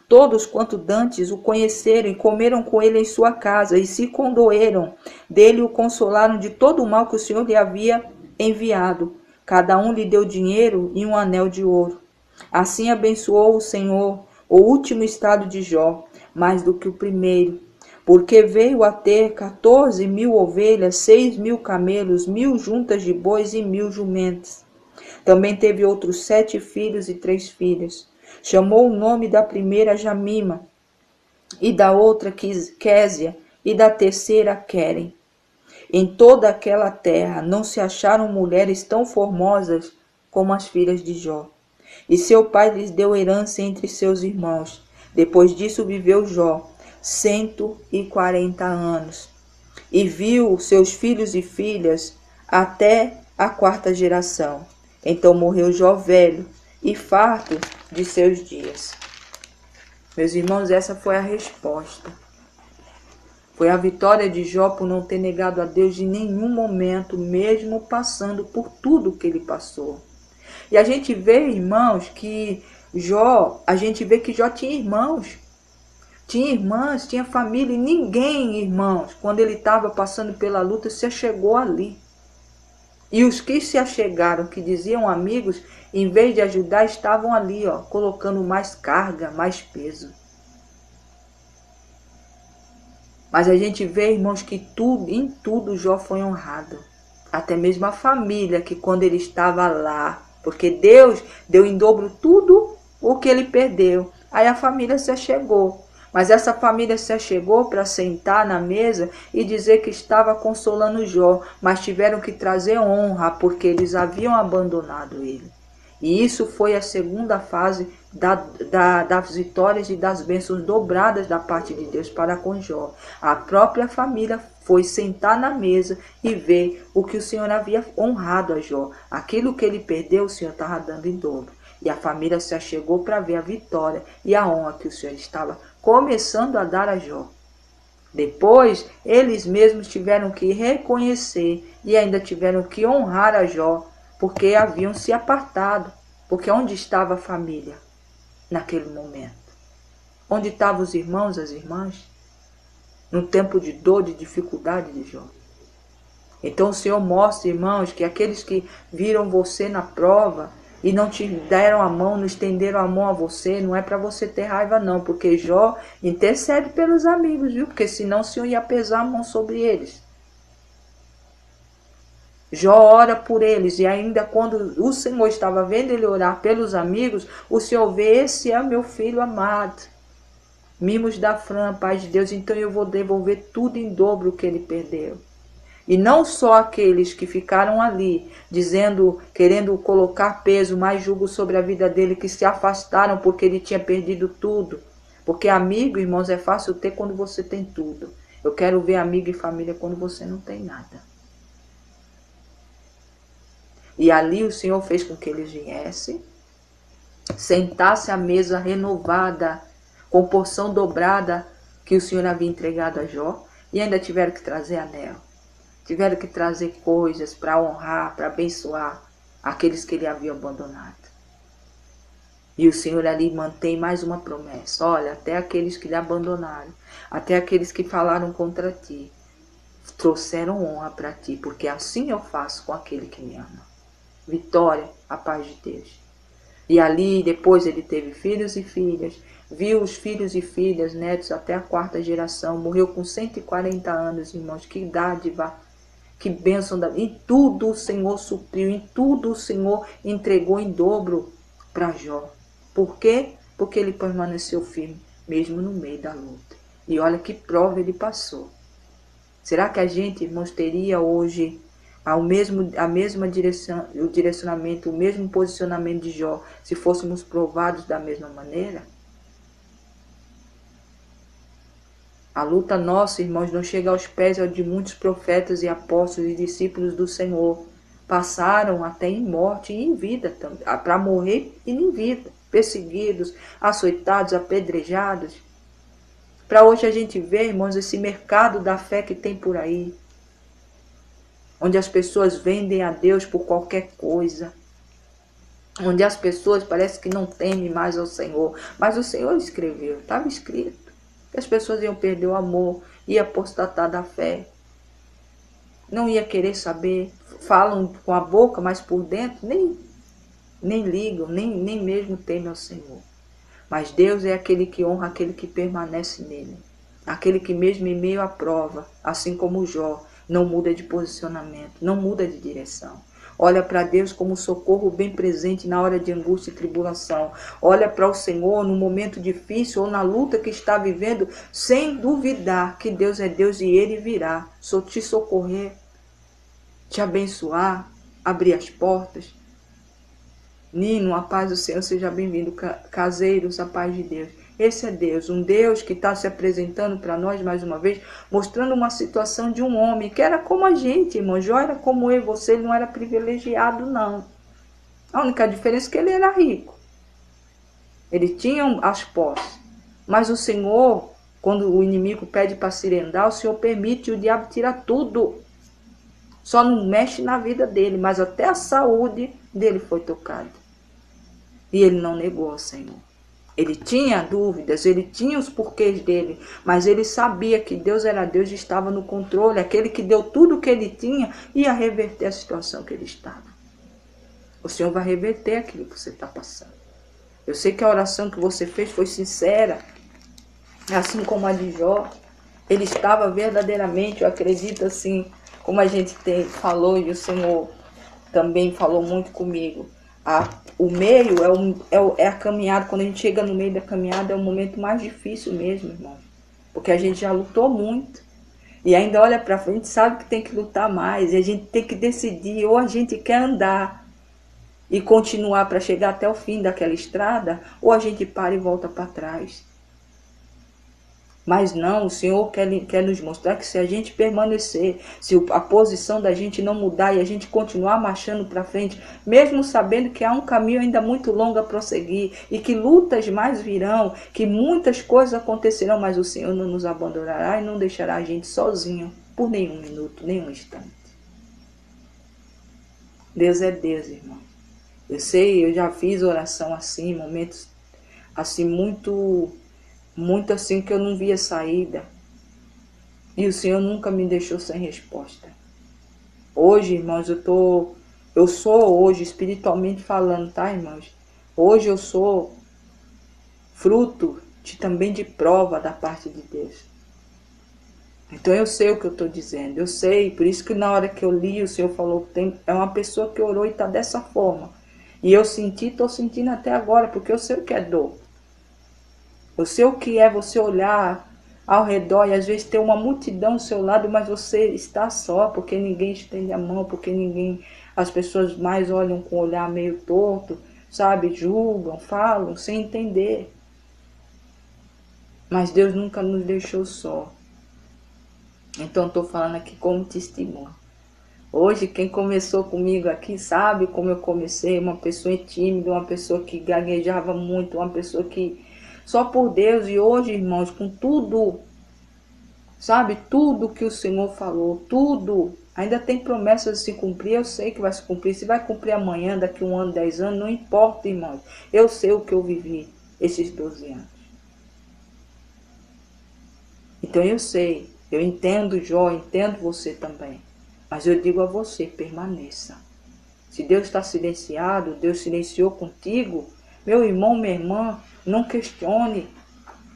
todos quanto dantes o conheceram e comeram com ele em sua casa, e se condoeram dele e o consolaram de todo o mal que o Senhor lhe havia enviado. Cada um lhe deu dinheiro e um anel de ouro. Assim abençoou o Senhor o último estado de Jó, mais do que o primeiro, porque veio a ter 14.000 ovelhas, 6.000 camelos, 1.000 juntas de bois e 1.000 jumentas. Também teve outros 7 filhos e 3 filhas. Chamou o nome da primeira Jamima, e da outra Késia, e da terceira Querem. Em toda aquela terra não se acharam mulheres tão formosas como as filhas de Jó. E seu pai lhes deu herança entre seus irmãos. Depois disso viveu Jó 140 anos. E viu seus filhos e filhas até a 4ª geração. Então morreu Jó velho e farto de seus dias. Meus irmãos, essa foi a resposta. Foi a vitória de Jó por não ter negado a Deus em nenhum momento, mesmo passando por tudo que ele passou. E a gente vê, irmãos, que Jó tinha irmãos, tinha irmãs, tinha família, e ninguém, irmãos, quando ele estava passando pela luta, se achegou ali. E os que se achegaram, que diziam amigos, em vez de ajudar, estavam ali, colocando mais carga, mais peso. Mas a gente vê, irmãos, que em tudo Jó foi honrado. Até mesmo a família, que quando ele estava lá, porque Deus deu em dobro tudo o que ele perdeu. Aí a família se achegou. Mas essa família se achegou para sentar na mesa e dizer que estava consolando Jó. Mas tiveram que trazer honra, porque eles haviam abandonado ele. E isso foi a segunda fase das vitórias e das bênçãos dobradas da parte de Deus para com Jó. A própria família foi sentar na mesa e ver o que o Senhor havia honrado a Jó. Aquilo que ele perdeu, o Senhor estava dando em dobro. E a família se achegou para ver a vitória e a honra que o Senhor estava começando a dar a Jó. Depois, eles mesmos tiveram que reconhecer e ainda tiveram que honrar a Jó, porque haviam se apartado. Porque onde estava a família naquele momento? Onde estavam os irmãos, as irmãs? No tempo de dor, de dificuldade de Jó. Então o Senhor mostra, irmãos, que aqueles que viram você na prova e não te deram a mão, não estenderam a mão a você, não é para você ter raiva não, porque Jó intercede pelos amigos, viu? Porque senão o Senhor ia pesar a mão sobre eles. Jó ora por eles, e ainda quando o Senhor estava vendo ele orar pelos amigos, o Senhor vê: esse é meu filho amado, mimos da Fran, paz de Deus, então eu vou devolver tudo em dobro o que ele perdeu. E não só aqueles que ficaram ali, dizendo, querendo colocar peso, mais jugo sobre a vida dele, que se afastaram porque ele tinha perdido tudo. Porque amigo, irmãos, é fácil ter quando você tem tudo. Eu quero ver amigo e família quando você não tem nada. E ali o Senhor fez com que eles viessem, sentassem à mesa renovada, com porção dobrada que o Senhor havia entregado a Jó, e ainda tiveram que trazer anel. Tiveram que trazer coisas para honrar, para abençoar aqueles que ele havia abandonado. E o Senhor ali mantém mais uma promessa. Olha, até aqueles que lhe abandonaram, até aqueles que falaram contra ti, trouxeram honra para ti, porque assim eu faço com aquele que me ama. Vitória, a paz de Deus. E ali depois ele teve filhos e filhas, viu os filhos e filhas, netos até a 4ª geração, morreu com 140 anos, irmãos, que dádiva, que bênção. Em tudo o Senhor supriu, em tudo o Senhor entregou em dobro para Jó. Por quê? Porque ele permaneceu firme, mesmo no meio da luta. E olha que prova ele passou. Será que a gente, irmãos, teria hoje a mesma direção, o direcionamento, o mesmo posicionamento de Jó, se fôssemos provados da mesma maneira? A luta nossa, irmãos, não chega aos pés de muitos profetas e apóstolos e discípulos do Senhor. Passaram até em morte e em vida, para morrer e em vida, perseguidos, açoitados, apedrejados. Para hoje a gente ver, irmãos, esse mercado da fé que tem por aí, onde as pessoas vendem a Deus por qualquer coisa, onde as pessoas parece que não temem mais ao Senhor, mas o Senhor escreveu, estava escrito, que as pessoas iam perder o amor, iam apostatar da fé, não ia querer saber, falam com a boca, mas por dentro nem ligam, nem mesmo temem ao Senhor. Mas Deus é aquele que honra aquele que permanece nele, aquele que mesmo em meio à prova, assim como Jó, não muda de posicionamento, não muda de direção. Olha para Deus como socorro bem presente na hora de angústia e tribulação. Olha para o Senhor no momento difícil ou na luta que está vivendo, sem duvidar que Deus é Deus e Ele virá te socorrer, te abençoar, abrir as portas. Nino, a paz do Senhor, seja bem-vindo. Caseiros, a paz de Deus. Esse é Deus, um Deus que está se apresentando para nós mais uma vez, mostrando uma situação de um homem que era como a gente, irmão. Jó era como eu e você, ele não era privilegiado, não. A única diferença é que ele era rico. Ele tinha as posses. Mas o Senhor, quando o inimigo pede para se rendar, o Senhor permite e o diabo tira tudo. Só não mexe na vida dele, mas até a saúde dele foi tocada. E ele não negou ao Senhor. Ele tinha dúvidas, ele tinha os porquês dele, mas ele sabia que Deus era Deus e estava no controle. Aquele que deu tudo o que ele tinha ia reverter a situação que ele estava. O Senhor vai reverter aquilo que você está passando. Eu sei que a oração que você fez foi sincera, assim como a de Jó. Ele estava verdadeiramente, eu acredito assim, como a gente falou e o Senhor também falou muito comigo. O meio é a caminhada, quando a gente chega no meio da caminhada é o momento mais difícil mesmo, irmão. Porque a gente já lutou muito. E ainda olha para frente, sabe que tem que lutar mais. E a gente tem que decidir, ou a gente quer andar e continuar para chegar até o fim daquela estrada, ou a gente para e volta para trás. Mas não, o Senhor quer nos mostrar que se a gente permanecer, se a posição da gente não mudar e a gente continuar marchando para frente, mesmo sabendo que há um caminho ainda muito longo a prosseguir e que lutas mais virão, que muitas coisas acontecerão, mas o Senhor não nos abandonará e não deixará a gente sozinho por nenhum minuto, nenhum instante. Deus é Deus, irmão. Eu sei, eu já fiz oração assim, momentos assim muito assim que eu não via saída. E o Senhor nunca me deixou sem resposta. Hoje, irmãos, eu sou hoje, espiritualmente falando, tá, irmãos? Hoje eu sou fruto também de prova da parte de Deus. Então eu sei o que eu estou dizendo, eu sei, por isso que na hora que eu li, o Senhor falou que é uma pessoa que orou e está dessa forma. E eu estou sentindo até agora, porque eu sei o que é dor. Eu sei o que é você olhar ao redor e às vezes ter uma multidão ao seu lado, mas você está só, porque ninguém estende a mão, porque as pessoas mais olham com o olhar meio torto, sabe, julgam, falam, sem entender. Mas Deus nunca nos deixou só. Então estou falando aqui como testemunho. Hoje quem começou comigo aqui sabe como eu comecei, uma pessoa tímida, uma pessoa que gaguejava muito, uma pessoa que só por Deus. E hoje, irmãos, com tudo, sabe, tudo que o Senhor falou, tudo, ainda tem promessas de se cumprir, eu sei que vai se cumprir. Se vai cumprir amanhã, daqui 1 ano, 10 anos, não importa, irmãos. Eu sei o que eu vivi esses 12 anos. Então eu sei, eu entendo Jó, entendo você também. Mas eu digo a você, permaneça. Se Deus está silenciado, Deus silenciou contigo, meu irmão, minha irmã, não questione.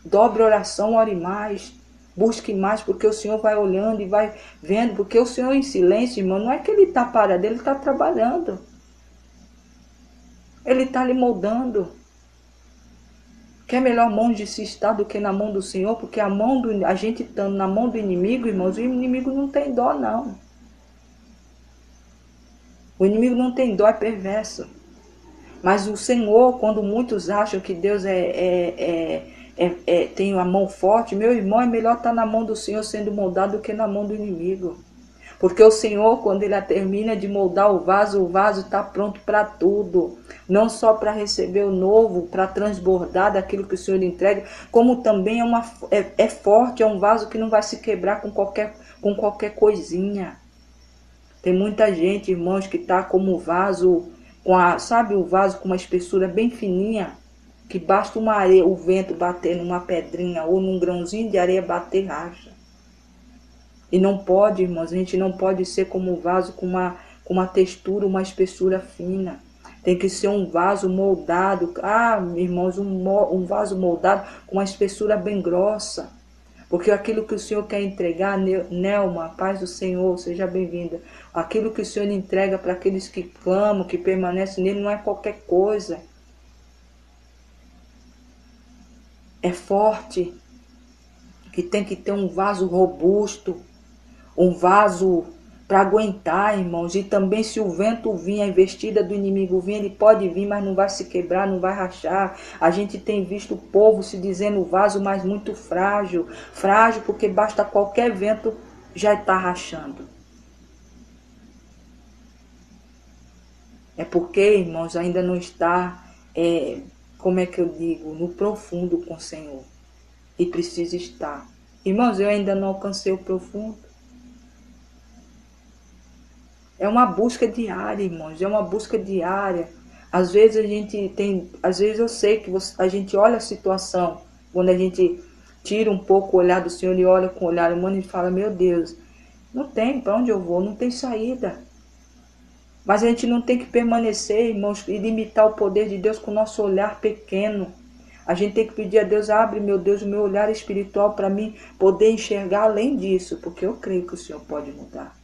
Dobre oração, ore mais. Busque mais, porque o Senhor vai olhando e vai vendo. Porque o Senhor em silêncio, irmão, não é que Ele está parado, Ele está trabalhando. Ele está lhe moldando. Que é melhor mão de se estar do que na mão do Senhor, porque a gente estando na mão do inimigo, irmãos, o inimigo não tem dó, não. O inimigo não tem dó, é perverso. Mas o Senhor, quando muitos acham que Deus tem a mão forte, meu irmão, é melhor estar na mão do Senhor sendo moldado do que na mão do inimigo. Porque o Senhor, quando Ele termina de moldar o vaso está pronto para tudo. Não só para receber o novo, para transbordar daquilo que o Senhor entrega, como também é forte, é um vaso que não vai se quebrar com qualquer coisinha. Tem muita gente, irmãos, que está como vaso, sabe o vaso com uma espessura bem fininha, que basta uma areia, o vento bater numa pedrinha ou num grãozinho de areia bater, racha. E não pode, irmãos, a gente não pode ser como um vaso com uma textura, uma espessura fina. Tem que ser um vaso moldado, irmãos, um vaso moldado com uma espessura bem grossa. Porque aquilo que o Senhor quer entregar, Nelma, paz do Senhor, seja bem-vinda. Aquilo que o Senhor entrega para aqueles que clamam, que permanecem nele, não é qualquer coisa. É forte, que tem que ter um vaso robusto, um vaso para aguentar, irmãos. E também se o vento vir, a investida do inimigo vir, ele pode vir, mas não vai se quebrar, não vai rachar. A gente tem visto o povo se dizendo vaso, mas muito frágil. Frágil porque basta qualquer vento, já está rachando. É porque, irmãos, ainda não está, como é que eu digo, no profundo com o Senhor. E precisa estar. Irmãos, eu ainda não alcancei o profundo. É uma busca diária, irmãos, é uma busca diária. Às vezes eu sei que a gente olha a situação, quando a gente tira um pouco o olhar do Senhor e olha com o olhar humano e fala, meu Deus, não tem para onde eu vou, não tem saída. Mas a gente não tem que permanecer, irmãos, e limitar o poder de Deus com o nosso olhar pequeno. A gente tem que pedir a Deus, abre, meu Deus, o meu olhar espiritual para mim poder enxergar além disso, porque eu creio que o Senhor pode mudar.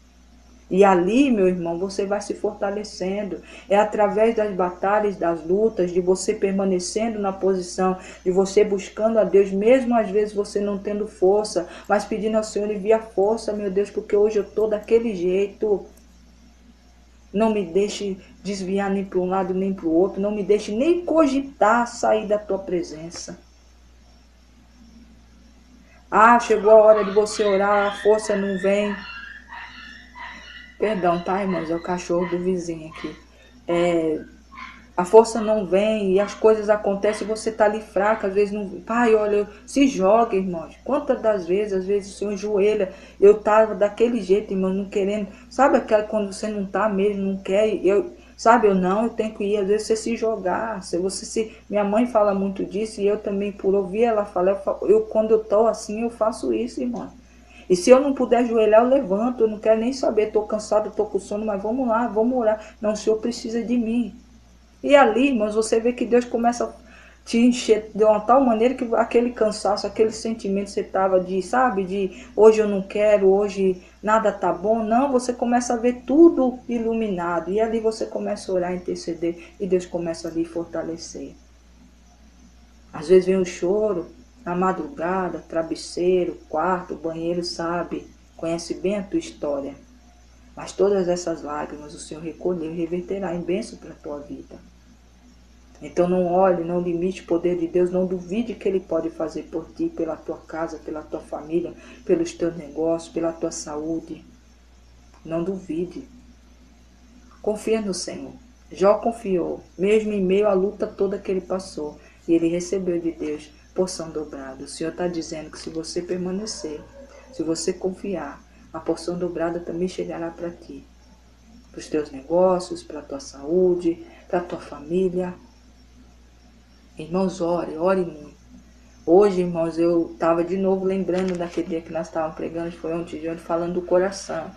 E ali, meu irmão, você vai se fortalecendo. É através das batalhas, das lutas, de você permanecendo na posição, de você buscando a Deus, mesmo às vezes você não tendo força, mas pedindo ao Senhor envia força, meu Deus, porque hoje eu estou daquele jeito. Não me deixe desviar nem para um lado nem para o outro, não me deixe nem cogitar sair da tua presença. Ah, chegou a hora de você orar, a força não vem. Perdão, tá, irmãos? É o cachorro do vizinho aqui. A força não vem e as coisas acontecem e você tá ali fraca, às vezes não. Pai, olha, se joga, irmãos. Quantas das vezes, às vezes o Senhor joelha. Eu tava daquele jeito, irmão, não querendo. Sabe aquela quando você não tá mesmo, não quer? Sabe, eu tenho que ir. Às vezes você se jogar. Se você se. Minha mãe fala muito disso e eu também, por ouvir ela falar, quando eu tô assim, eu faço isso, irmão. E se eu não puder ajoelhar, eu levanto. Eu não quero nem saber. Estou cansado, estou com sono, mas vamos lá, vamos orar. Não, o Senhor precisa de mim. E ali, irmãos, você vê que Deus começa a te encher de uma tal maneira que aquele cansaço, aquele sentimento que você estava de, sabe, de hoje eu não quero, hoje nada tá bom. Não, você começa a ver tudo iluminado. E ali você começa a orar, interceder e Deus começa ali a fortalecer. Às vezes vem o choro, na madrugada, travesseiro, quarto, banheiro, sabe, conhece bem a tua história. Mas todas essas lágrimas o Senhor recolheu e reverterá em bênção para a tua vida. Então não olhe, não limite o poder de Deus, não duvide que Ele pode fazer por ti, pela tua casa, pela tua família, pelos teus negócios, pela tua saúde. Não duvide. Confia no Senhor. Jó confiou, mesmo em meio à luta toda que ele passou, e ele recebeu de Deus porção dobrada. O Senhor está dizendo que se você permanecer, se você confiar, a porção dobrada também chegará para ti. Para os teus negócios, para a tua saúde, para a tua família. Irmãos, ore muito. Hoje, irmãos, eu estava de novo lembrando daquele dia que nós estávamos pregando, foi ontem de ontem, falando do coração.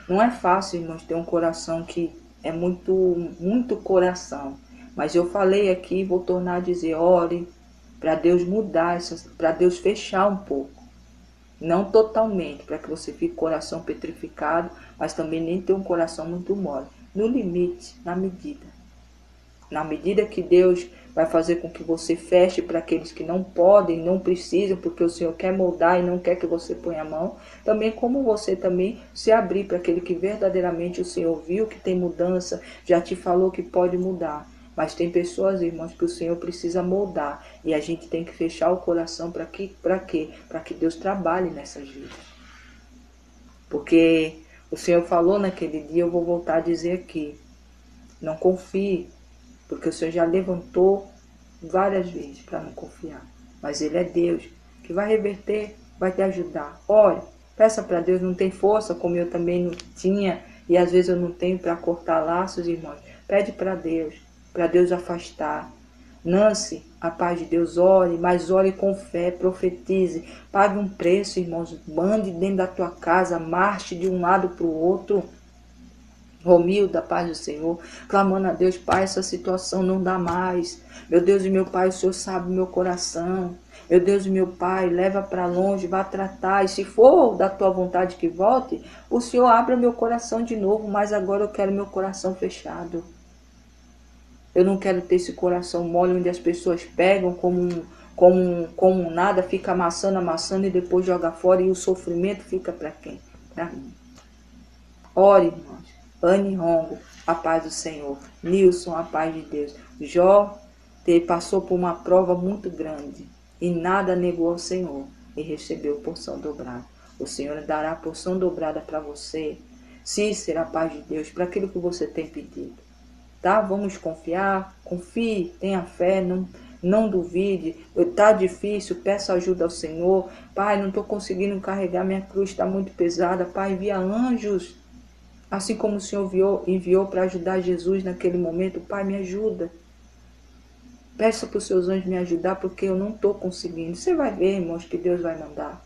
Não é fácil, irmãos, ter um coração que é muito coração. Mas eu falei aqui, vou tornar a dizer, ore para Deus mudar, para Deus fechar um pouco. Não totalmente, para que você fique coração petrificado, mas também nem ter um coração muito mole. No limite, na medida. Na medida que Deus vai fazer com que você feche para aqueles que não podem, não precisam, porque o Senhor quer moldar e não quer que você ponha a mão. Também como você também se abrir para aquele que verdadeiramente o Senhor viu que tem mudança, já te falou que pode mudar. Mas tem pessoas, irmãos, que o Senhor precisa moldar. E a gente tem que fechar o coração para quê? Para que Deus trabalhe nessas vidas. Porque o Senhor falou naquele dia, eu vou voltar a dizer aqui. Não confie. Porque o Senhor já levantou várias vezes para não confiar. Mas Ele é Deus que vai reverter, vai te ajudar. Ore, peça para Deus, não tem força como eu também não tinha. E às vezes eu não tenho para cortar laços, irmãos. Pede para Deus afastar. Nancy, a paz de Deus, ore, mas ore com fé, profetize. Pague um preço, irmãos. Mande dentro da tua casa, marche de um lado para o outro. Romilda, paz do Senhor, clamando a Deus, Pai, essa situação não dá mais. Meu Deus e meu Pai, o Senhor sabe o meu coração. Meu Deus e meu Pai, leva para longe, vá tratar. E se for da tua vontade que volte, o Senhor abra meu coração de novo, mas agora eu quero meu coração fechado. Eu não quero ter esse coração mole onde as pessoas pegam como nada, fica amassando e depois joga fora e o sofrimento fica para quem? Para mim. Ore, irmãos. Anne Rongo, a paz do Senhor. Nilson, a paz de Deus. Jó passou por uma prova muito grande e nada negou ao Senhor e recebeu porção dobrada. O Senhor dará porção dobrada para você. Cícera, a paz de Deus, para aquilo que você tem pedido. Tá? Vamos confiar, confie, tenha fé, não duvide. Está difícil, peça ajuda ao Senhor. Pai, não estou conseguindo carregar, minha cruz está muito pesada. Pai, envia anjos. Assim como o Senhor enviou para ajudar Jesus naquele momento, Pai, me ajuda. Peça para os seus anjos me ajudar, porque eu não estou conseguindo. Você vai ver, irmãos, que Deus vai mandar.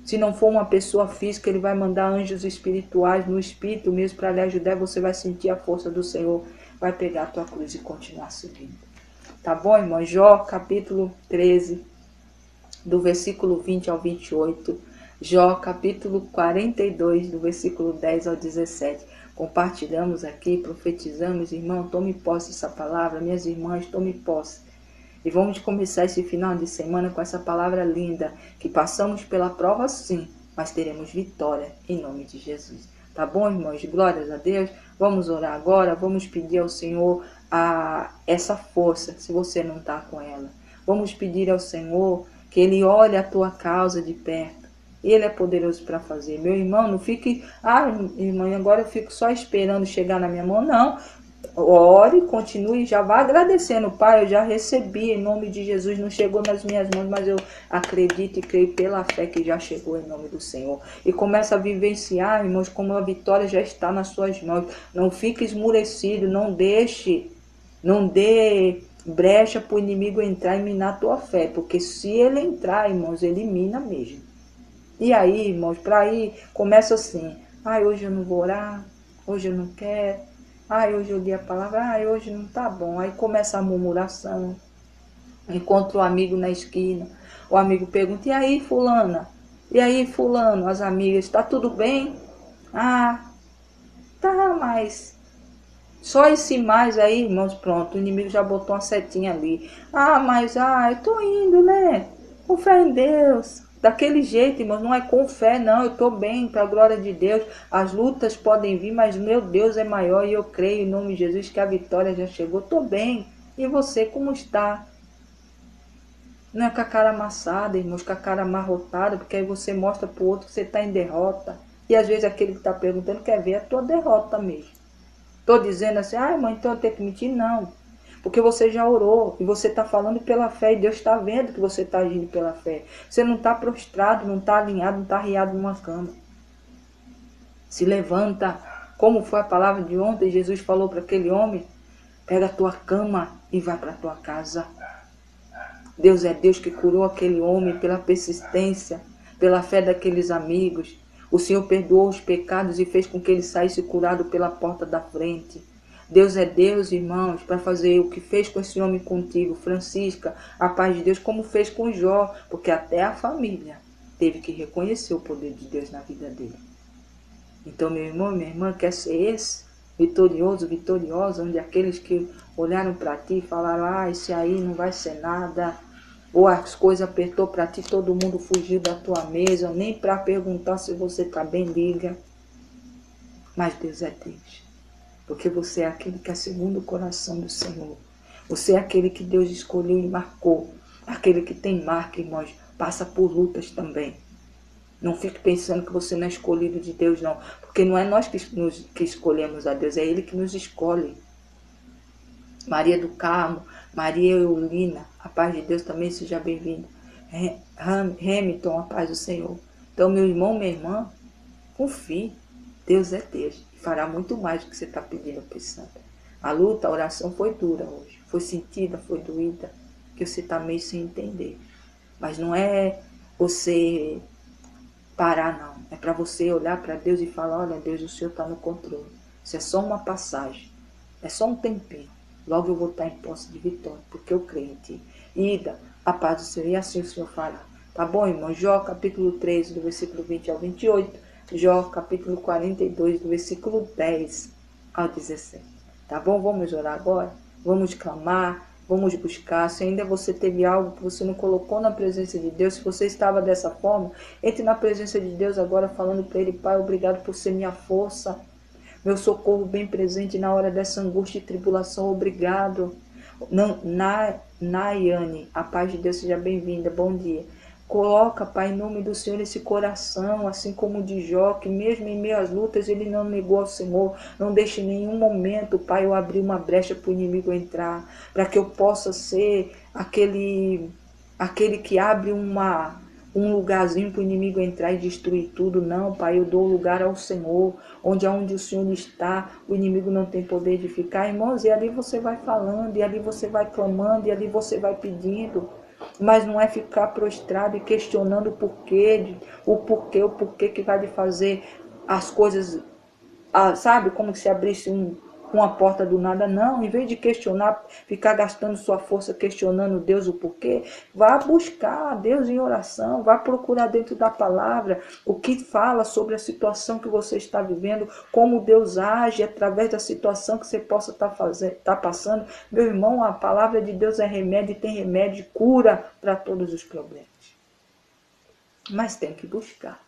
Se não for uma pessoa física, Ele vai mandar anjos espirituais, no espírito mesmo, para lhe ajudar. Você vai sentir a força do Senhor. Vai pegar a tua cruz e continuar seguindo. Tá bom, irmão? Jó, capítulo 13, do versículo 20 ao 28. Jó, capítulo 42, do versículo 10 ao 17. Compartilhamos aqui, profetizamos, irmão, tome posse dessa palavra, minhas irmãs, tome posse. E vamos começar esse final de semana com essa palavra linda, que passamos pela prova sim, mas teremos vitória em nome de Jesus. Tá bom, irmãos? Glórias a Deus. Vamos orar agora, vamos pedir ao Senhor essa força, se você não está com ela. Vamos pedir ao Senhor que Ele olhe a tua causa de perto. Ele é poderoso para fazer. Meu irmão, não fique, irmã, agora eu fico só esperando chegar na minha mão. Não, ore, continue, já vá agradecendo. Pai, eu já recebi em nome de Jesus, não chegou nas minhas mãos, mas eu acredito e creio pela fé que já chegou em nome do Senhor. E começa a vivenciar, irmãos, como a vitória já está nas suas mãos. Não fique esmurecido, não dê brecha para o inimigo entrar e minar a tua fé, porque se ele entrar, irmãos, ele mina mesmo. E aí, irmãos, para ir, começa assim, hoje eu não vou orar, hoje eu não quero, hoje eu li a palavra, hoje não tá bom. Aí começa a murmuração, encontra o amigo na esquina, o amigo pergunta, e aí, fulana? E aí, fulano? As amigas, tá tudo bem? Tá, mas... Só esse mais aí, irmãos, pronto, o inimigo já botou uma setinha ali. Eu tô indo, né? Com fé em Deus. Daquele jeito, irmãos, não é com fé, não. Eu tô bem, para a glória de Deus. As lutas podem vir, mas meu Deus é maior e eu creio em nome de Jesus que a vitória já chegou. Tô bem. E você, como está? Não é com a cara amassada, irmãos, com a cara amarrotada, porque aí você mostra pro outro que você tá em derrota. E às vezes aquele que tá perguntando quer ver a tua derrota mesmo. Estou dizendo assim, irmão, então eu tenho que mentir? Não. Porque você já orou e você está falando pela fé e Deus está vendo que você está agindo pela fé. Você não está prostrado, não está alinhado, não está arriado numa cama. Se levanta. Como foi a palavra de ontem, Jesus falou para aquele homem, pega a tua cama e vai para a tua casa. Deus é Deus que curou aquele homem pela persistência, pela fé daqueles amigos. O Senhor perdoou os pecados e fez com que ele saísse curado pela porta da frente. Deus é Deus, irmãos, para fazer o que fez com esse homem contigo, Francisca, a paz de Deus, como fez com Jó, porque até a família teve que reconhecer o poder de Deus na vida dele. Então, meu irmão, minha irmã, quer ser esse, vitorioso, vitoriosa, onde aqueles que olharam para ti e falaram, esse aí não vai ser nada, ou as coisas apertou para ti, todo mundo fugiu da tua mesa, nem para perguntar se você está bem, liga. Mas Deus é Deus, porque você é aquele que é segundo o coração do Senhor. Você é aquele que Deus escolheu e marcou. Aquele que tem marca, irmãos, passa por lutas também. Não fique pensando que você não é escolhido de Deus, não. Porque não é nós que escolhemos a Deus, é Ele que nos escolhe. Maria do Carmo, Maria Eulina, a paz de Deus também seja bem-vinda. Hamilton, a paz do Senhor. Então, meu irmão, minha irmã, confie. Deus é Deus. E fará muito mais do que você está pedindo, pensando. A luta, a oração foi dura hoje. Foi sentida, foi doída. Que você está meio sem entender. Mas não é você parar, não. É para você olhar para Deus e falar, olha, Deus, o Senhor está no controle. Isso é só uma passagem. É só um tempinho. Logo eu vou estar em posse de vitória, porque eu creio em ti. Ida, a paz do Senhor, e assim o Senhor fará. Tá bom, irmão? Jó, capítulo 13, do versículo 20 ao 28. Jó, capítulo 42, do versículo 10 ao 17. Tá bom? Vamos orar agora? Vamos clamar, vamos buscar. Se ainda você teve algo que você não colocou na presença de Deus, se você estava dessa forma, entre na presença de Deus agora falando para Ele, Pai, obrigado por ser minha força. Meu socorro bem presente na hora dessa angústia e tribulação, obrigado. Nayane, a paz de Deus seja bem-vinda, bom dia. Coloca, Pai, em nome do Senhor, esse coração, assim como o de Jó, que mesmo em meio às lutas ele não negou ao Senhor. Não deixe em nenhum momento, Pai, eu abrir uma brecha para o inimigo entrar, para que eu possa ser aquele que abre um lugarzinho para o inimigo entrar e destruir tudo. Não, Pai, eu dou lugar ao Senhor, onde o Senhor está, o inimigo não tem poder de ficar. Irmãos, e ali você vai falando, e ali você vai clamando, e ali você vai pedindo. Mas não é ficar prostrado e questionando o porquê que vai lhe fazer as coisas, sabe? Como se abrisse uma porta do nada, não. Em vez de questionar, ficar gastando sua força questionando Deus o porquê, vá buscar Deus em oração, vá procurar dentro da palavra o que fala sobre a situação que você está vivendo, como Deus age através da situação que você possa estar passando. Meu irmão, a palavra de Deus é remédio e tem remédio e cura para todos os problemas. Mas tem que buscar,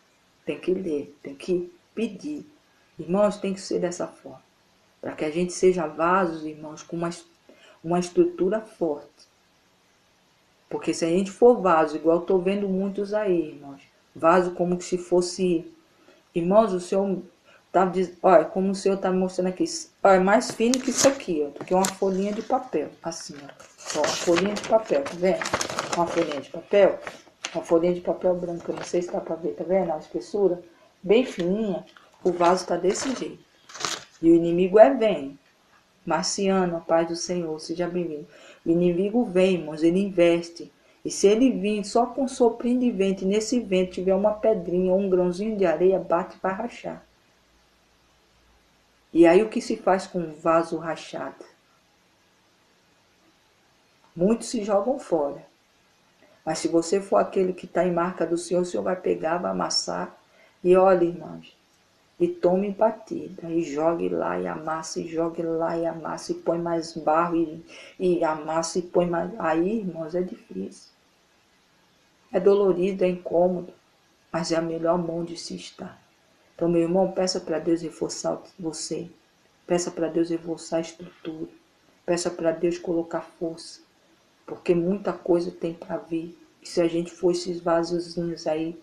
tem que ler, tem que pedir. Irmãos, tem que ser dessa forma. Para que a gente seja vasos, irmãos, com uma estrutura forte. Porque se a gente for vaso, igual eu estou vendo muitos aí, irmãos, vaso como se fosse... Irmãos, o Senhor está dizendo, olha, como o Senhor está mostrando aqui, olha, é mais fino que isso aqui, ó, do que uma folhinha de papel, assim, ó, uma folhinha de papel, tá vendo? Uma folhinha de papel, uma folhinha de papel branco, eu não sei se dá para ver, tá vendo? A espessura, bem fininha, o vaso está desse jeito. E o inimigo vem. Marciano, a paz do Senhor, seja bem-vindo. O inimigo vem, irmãos, ele investe. E se ele vir só com um soprinho de vento, e nesse vento tiver uma pedrinha ou um grãozinho de areia, bate e vai rachar. E aí o que se faz com um vaso rachado? Muitos se jogam fora. Mas se você for aquele que está em marca do Senhor, o Senhor vai pegar, vai amassar. E olha, irmãos, e tome batida, e jogue lá e amassa, e jogue lá e amassa, e põe mais barro, e amassa, e põe mais... Aí, irmãos, é difícil. É dolorido, é incômodo, mas é a melhor mão de se estar. Então, meu irmão, peça para Deus reforçar você. Peça para Deus reforçar a estrutura. Peça para Deus colocar força. Porque muita coisa tem para vir. E se a gente for esses vasozinhos aí,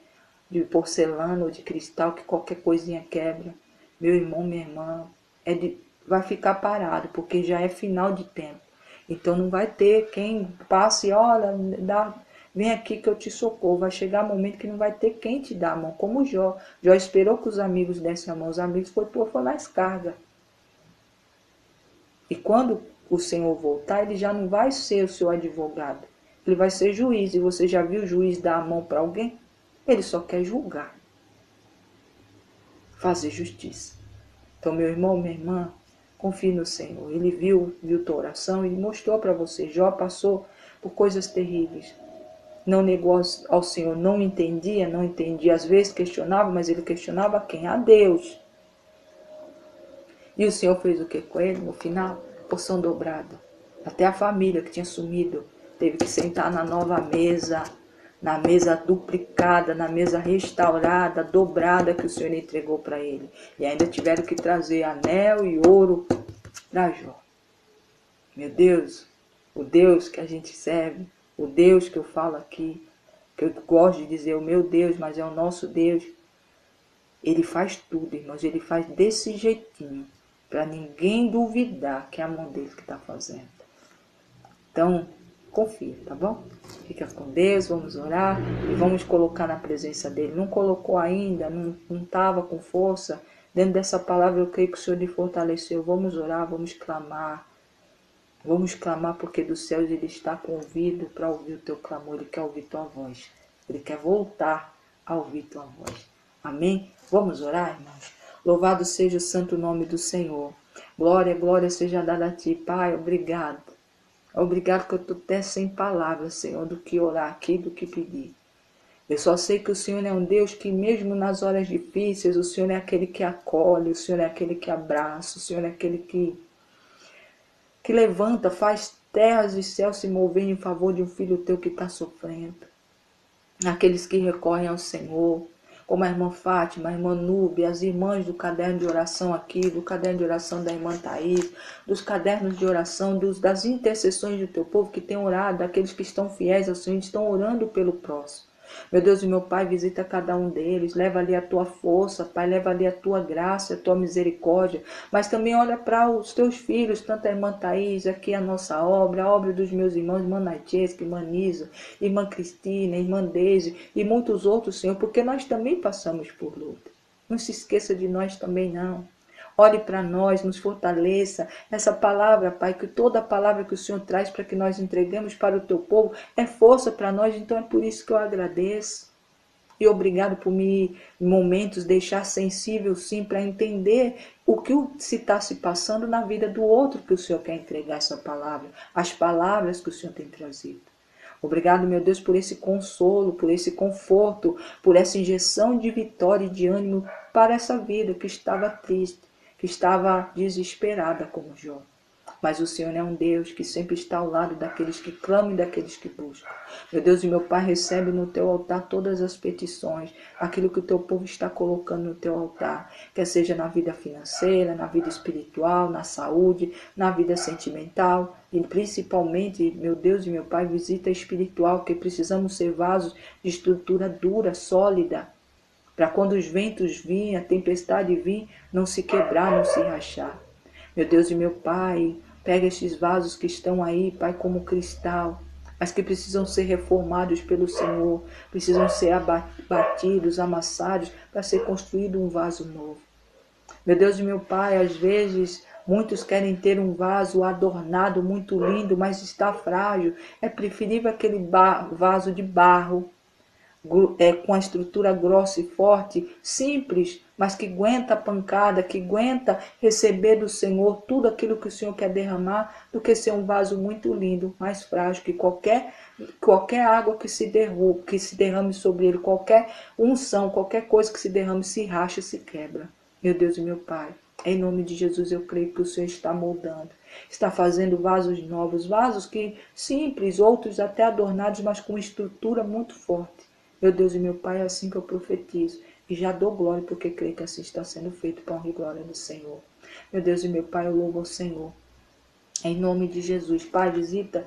de porcelana ou de cristal, que qualquer coisinha quebra, meu irmão, minha irmã, vai ficar parado, porque já é final de tempo. Então não vai ter quem passe, olha, vem aqui que eu te socorro. Vai chegar um momento que não vai ter quem te dá a mão, como Jó. Jó esperou que os amigos dessem a mão, os amigos foi mais carga. E quando o Senhor voltar, ele já não vai ser o seu advogado, ele vai ser juiz. E você já viu o juiz dar a mão para alguém? Ele só quer julgar, fazer justiça. Então, meu irmão, minha irmã, confie no Senhor. Ele viu tua oração e mostrou para você. Jó passou por coisas terríveis. Não negou ao Senhor, não entendia. Às vezes questionava, mas ele questionava quem? A Deus. E o Senhor fez o que com ele? No final, porção dobrada. Até a família que tinha sumido teve que sentar na nova mesa, na mesa duplicada, na mesa restaurada, dobrada que o Senhor entregou para ele. E ainda tiveram que trazer anel e ouro para Jó. Meu Deus, o Deus que a gente serve, o Deus que eu falo aqui, que eu gosto de dizer o meu Deus, mas é o nosso Deus, ele faz tudo, irmãos, ele faz desse jeitinho, para ninguém duvidar que é a mão dele que está fazendo. Então, confia, tá bom? Fica com Deus, vamos orar e vamos colocar na presença dele. Não colocou ainda, não estava com força. Dentro dessa palavra eu creio que o Senhor lhe fortaleceu. Vamos orar, vamos clamar. Vamos clamar porque dos céus ele está com ouvido para ouvir o teu clamor. Ele quer ouvir tua voz. Ele quer voltar a ouvir tua voz. Amém? Vamos orar, irmãos? Louvado seja o santo nome do Senhor. Glória, glória seja dada a ti, Pai. Obrigado. Obrigado que eu estou até sem palavras, Senhor, do que orar aqui, do que pedir. Eu só sei que o Senhor é um Deus que mesmo nas horas difíceis, o Senhor é aquele que acolhe, o Senhor é aquele que abraça, o Senhor é aquele que levanta, faz terras e céus se moverem em favor de um filho teu que está sofrendo. Aqueles que recorrem ao Senhor, como a irmã Fátima, a irmã Núbia, as irmãs do caderno de oração aqui, do caderno de oração da irmã Thaís, dos cadernos de oração, das intercessões do teu povo que tem orado, daqueles que estão fiéis ao Senhor, estão orando pelo próximo. Meu Deus e meu Pai, visita cada um deles, leva ali a tua força, Pai, leva ali a tua graça, a tua misericórdia, mas também olha para os teus filhos, tanto a irmã Thaís, aqui a nossa obra, a obra dos meus irmãos, irmã Naitesca, irmã Nisa, irmã Cristina, irmã Deise e muitos outros, Senhor, porque nós também passamos por luta. Não se esqueça de nós também, não. Olhe para nós, nos fortaleça. Essa palavra, Pai, que toda a palavra que o Senhor traz para que nós entregamos para o teu povo é força para nós, então é por isso que eu agradeço. E obrigado por me, em momentos, deixar sensível, sim, para entender o que se está se passando na vida do outro que o Senhor quer entregar essa palavra, as palavras que o Senhor tem trazido. Obrigado, meu Deus, por esse consolo, por esse conforto, por essa injeção de vitória e de ânimo para essa vida que estava triste, que estava desesperada como Jó. Mas o Senhor é um Deus que sempre está ao lado daqueles que clamam e daqueles que buscam. Meu Deus e meu Pai, recebe no teu altar todas as petições, aquilo que o teu povo está colocando no teu altar, quer seja na vida financeira, na vida espiritual, na saúde, na vida sentimental e principalmente, meu Deus e meu Pai, visita espiritual, que precisamos ser vasos de estrutura dura, sólida, para quando os ventos virem, a tempestade vir, não se quebrar, não se rachar. Meu Deus e meu Pai, pega estes vasos que estão aí, Pai, como cristal, mas que precisam ser reformados pelo Senhor, precisam ser abatidos, amassados, para ser construído um vaso novo. Meu Deus e meu Pai, às vezes muitos querem ter um vaso adornado, muito lindo, mas está frágil. É preferível aquele vaso de barro, com a estrutura grossa e forte, simples, mas que aguenta a pancada, que aguenta receber do Senhor tudo aquilo que o Senhor quer derramar, do que ser um vaso muito lindo, mais frágil, que qualquer água que se derrame sobre ele, qualquer unção, qualquer coisa que se derrame, se racha, se quebra. Meu Deus e meu Pai, em nome de Jesus eu creio que o Senhor está moldando, está fazendo vasos novos, vasos que simples, outros até adornados, mas com estrutura muito forte. Meu Deus e meu Pai, é assim que eu profetizo. E já dou glória, porque creio que assim está sendo feito para a honra e glória do Senhor. Meu Deus e meu Pai, eu louvo ao Senhor. Em nome de Jesus, Pai, visita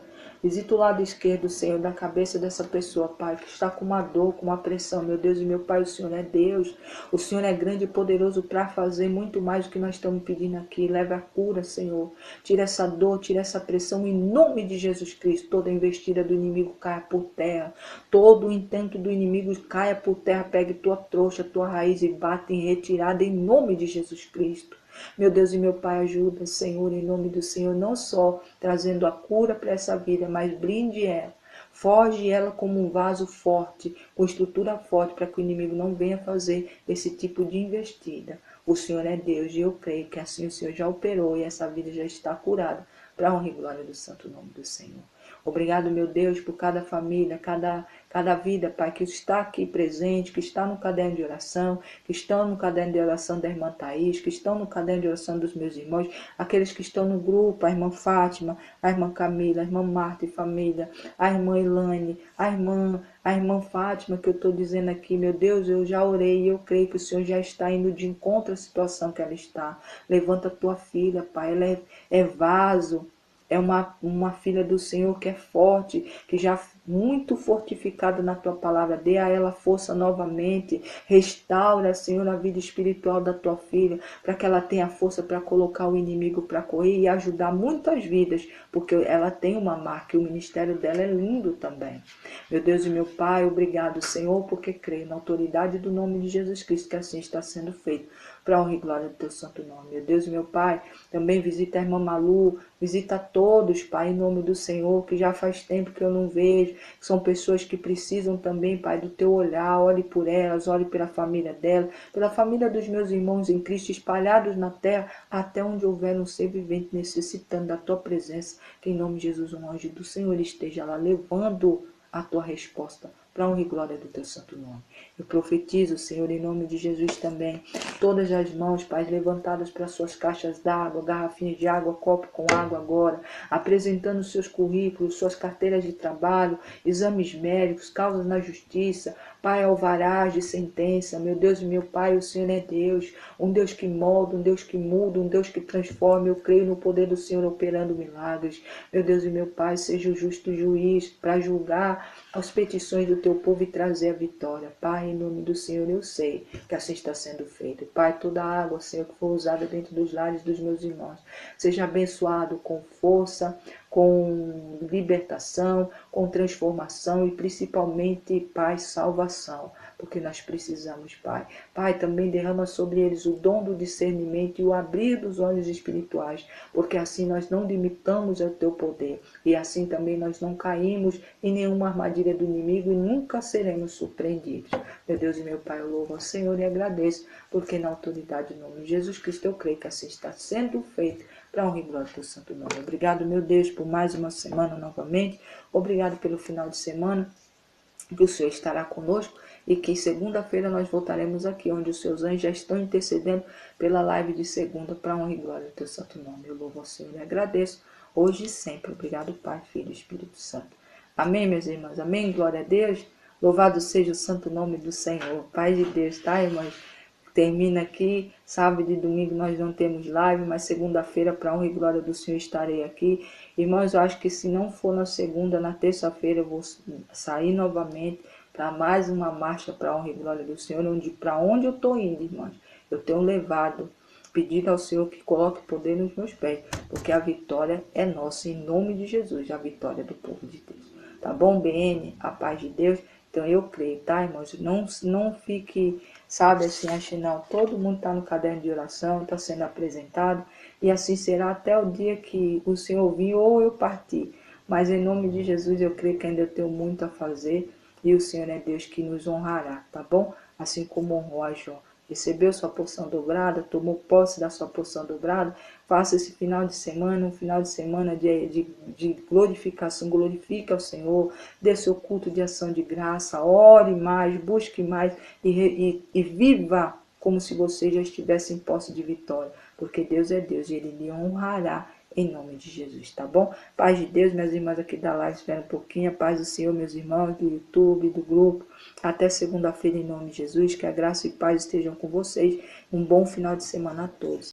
o lado esquerdo, Senhor, da cabeça dessa pessoa, Pai, que está com uma dor, com uma pressão. Meu Deus e meu Pai, o Senhor é Deus. O Senhor é grande e poderoso para fazer muito mais do que nós estamos pedindo aqui. Leve a cura, Senhor. Tira essa dor, tira essa pressão. Em nome de Jesus Cristo, toda investida do inimigo caia por terra. Todo o intento do inimigo caia por terra. Pegue tua trouxa, tua raiz e bata em retirada em nome de Jesus Cristo. Meu Deus e meu Pai, ajuda, Senhor, em nome do Senhor, não só trazendo a cura para essa vida, mas blinde ela. Forge ela como um vaso forte, com estrutura forte, para que o inimigo não venha fazer esse tipo de investida. O Senhor é Deus e eu creio que assim o Senhor já operou e essa vida já está curada, para a honra e glória do santo nome do Senhor. Obrigado, meu Deus, por cada família, cada vida, Pai, que está aqui presente, que está no caderno de oração, que estão no caderno de oração da irmã Thaís, que estão no caderno de oração dos meus irmãos, aqueles que estão no grupo, a irmã Fátima, a irmã Camila, a irmã Marta e família, a irmã Elaine, a irmã Fátima, que eu estou dizendo aqui, meu Deus, eu já orei e eu creio que o Senhor já está indo de encontro à situação que ela está. Levanta a tua filha, Pai, ela é vaso. É uma filha do Senhor que é forte, que já muito fortificada na tua palavra. Dê a ela força novamente. Restaura, Senhor, a vida espiritual da tua filha, para que ela tenha força para colocar o inimigo para correr e ajudar muitas vidas, porque ela tem uma marca e o ministério dela é lindo também. Meu Deus e meu Pai, obrigado, Senhor, porque creio na autoridade do nome de Jesus Cristo que assim está sendo feito, para a honra e glória do teu santo nome. Meu Deus e meu Pai, também visita a irmã Malu, visita todos, Pai, em nome do Senhor, que já faz tempo que eu não vejo, que são pessoas que precisam também, Pai, do teu olhar. Olhe por elas, olhe pela família dela, pela família dos meus irmãos em Cristo espalhados na terra, até onde houver um ser vivente necessitando da tua presença, que em nome de Jesus um anjo do Senhor esteja lá levando a tua resposta, para a honra e glória do teu santo nome. Eu profetizo, Senhor, em nome de Jesus também, todas as mãos, Pai, levantadas para suas caixas d'água, garrafinhas de água, copo com água agora, apresentando seus currículos, suas carteiras de trabalho, exames médicos, causas na justiça, Pai, alvarás de sentença. Meu Deus e meu Pai, o Senhor é Deus, um Deus que molda, um Deus que muda, um Deus que transforma. Eu creio no poder do Senhor operando milagres. Meu Deus e meu Pai, seja o justo juiz para julgar as petições do teu povo e trazer a vitória. Pai, em nome do Senhor, eu sei que assim está sendo feito. Pai, toda a água, Senhor, que for usada dentro dos lares dos meus irmãos, seja abençoado com força, com libertação, com transformação e principalmente, Pai, salvação, porque nós precisamos, Pai. Pai, também derrama sobre eles o dom do discernimento e o abrir dos olhos espirituais, porque assim nós não limitamos o teu poder e assim também nós não caímos em nenhuma armadilha do inimigo e nunca seremos surpreendidos. Meu Deus e meu Pai, eu louvo ao Senhor e agradeço, porque na autoridade do nome de Jesus Cristo eu creio que assim está sendo feito, para honra e glória do teu santo nome. Obrigado, meu Deus, por mais uma semana novamente. Obrigado pelo final de semana, que o Senhor estará conosco e que segunda-feira nós voltaremos aqui, onde os seus anjos já estão intercedendo pela live de segunda, para honra e glória do teu santo nome. Eu louvo ao Senhor e agradeço, hoje e sempre. Obrigado, Pai, Filho e Espírito Santo. Amém, meus irmãos? Amém? Glória a Deus. Louvado seja o santo nome do Senhor. Paz de Deus, tá, irmãos? Termina aqui, sábado e domingo nós não temos live, mas segunda-feira, para honra e glória do Senhor, estarei aqui. Irmãos, eu acho que se não for na segunda, na terça-feira, eu vou sair novamente para mais uma marcha para honra e glória do Senhor, para onde eu estou indo, irmãos. Eu tenho levado, pedido ao Senhor que coloque poder nos meus pés, porque a vitória é nossa, em nome de Jesus, a vitória é do povo de Deus. Tá bom, BN? A paz de Deus. Então eu creio, tá, irmãos? Não fique, sabe, assim, achando, não. Todo mundo está no caderno de oração, está sendo apresentado, e assim será até o dia que o Senhor vir ou eu partir. Mas em nome de Jesus eu creio que ainda eu tenho muito a fazer, e o Senhor é Deus que nos honrará, tá bom? Assim como honrou a Jó. Recebeu sua porção dobrada, tomou posse da sua porção dobrada. Faça esse final de semana, um final de semana de glorificação. Glorifique ao Senhor, dê seu culto de ação de graça, ore mais, busque mais e viva como se você já estivesse em posse de vitória, porque Deus é Deus e Ele lhe honrará em nome de Jesus, tá bom? Paz de Deus, minhas irmãs aqui da live, espera um pouquinho. A paz do Senhor, meus irmãos do YouTube, do grupo. Até segunda-feira em nome de Jesus. Que a graça e paz estejam com vocês. Um bom final de semana a todos.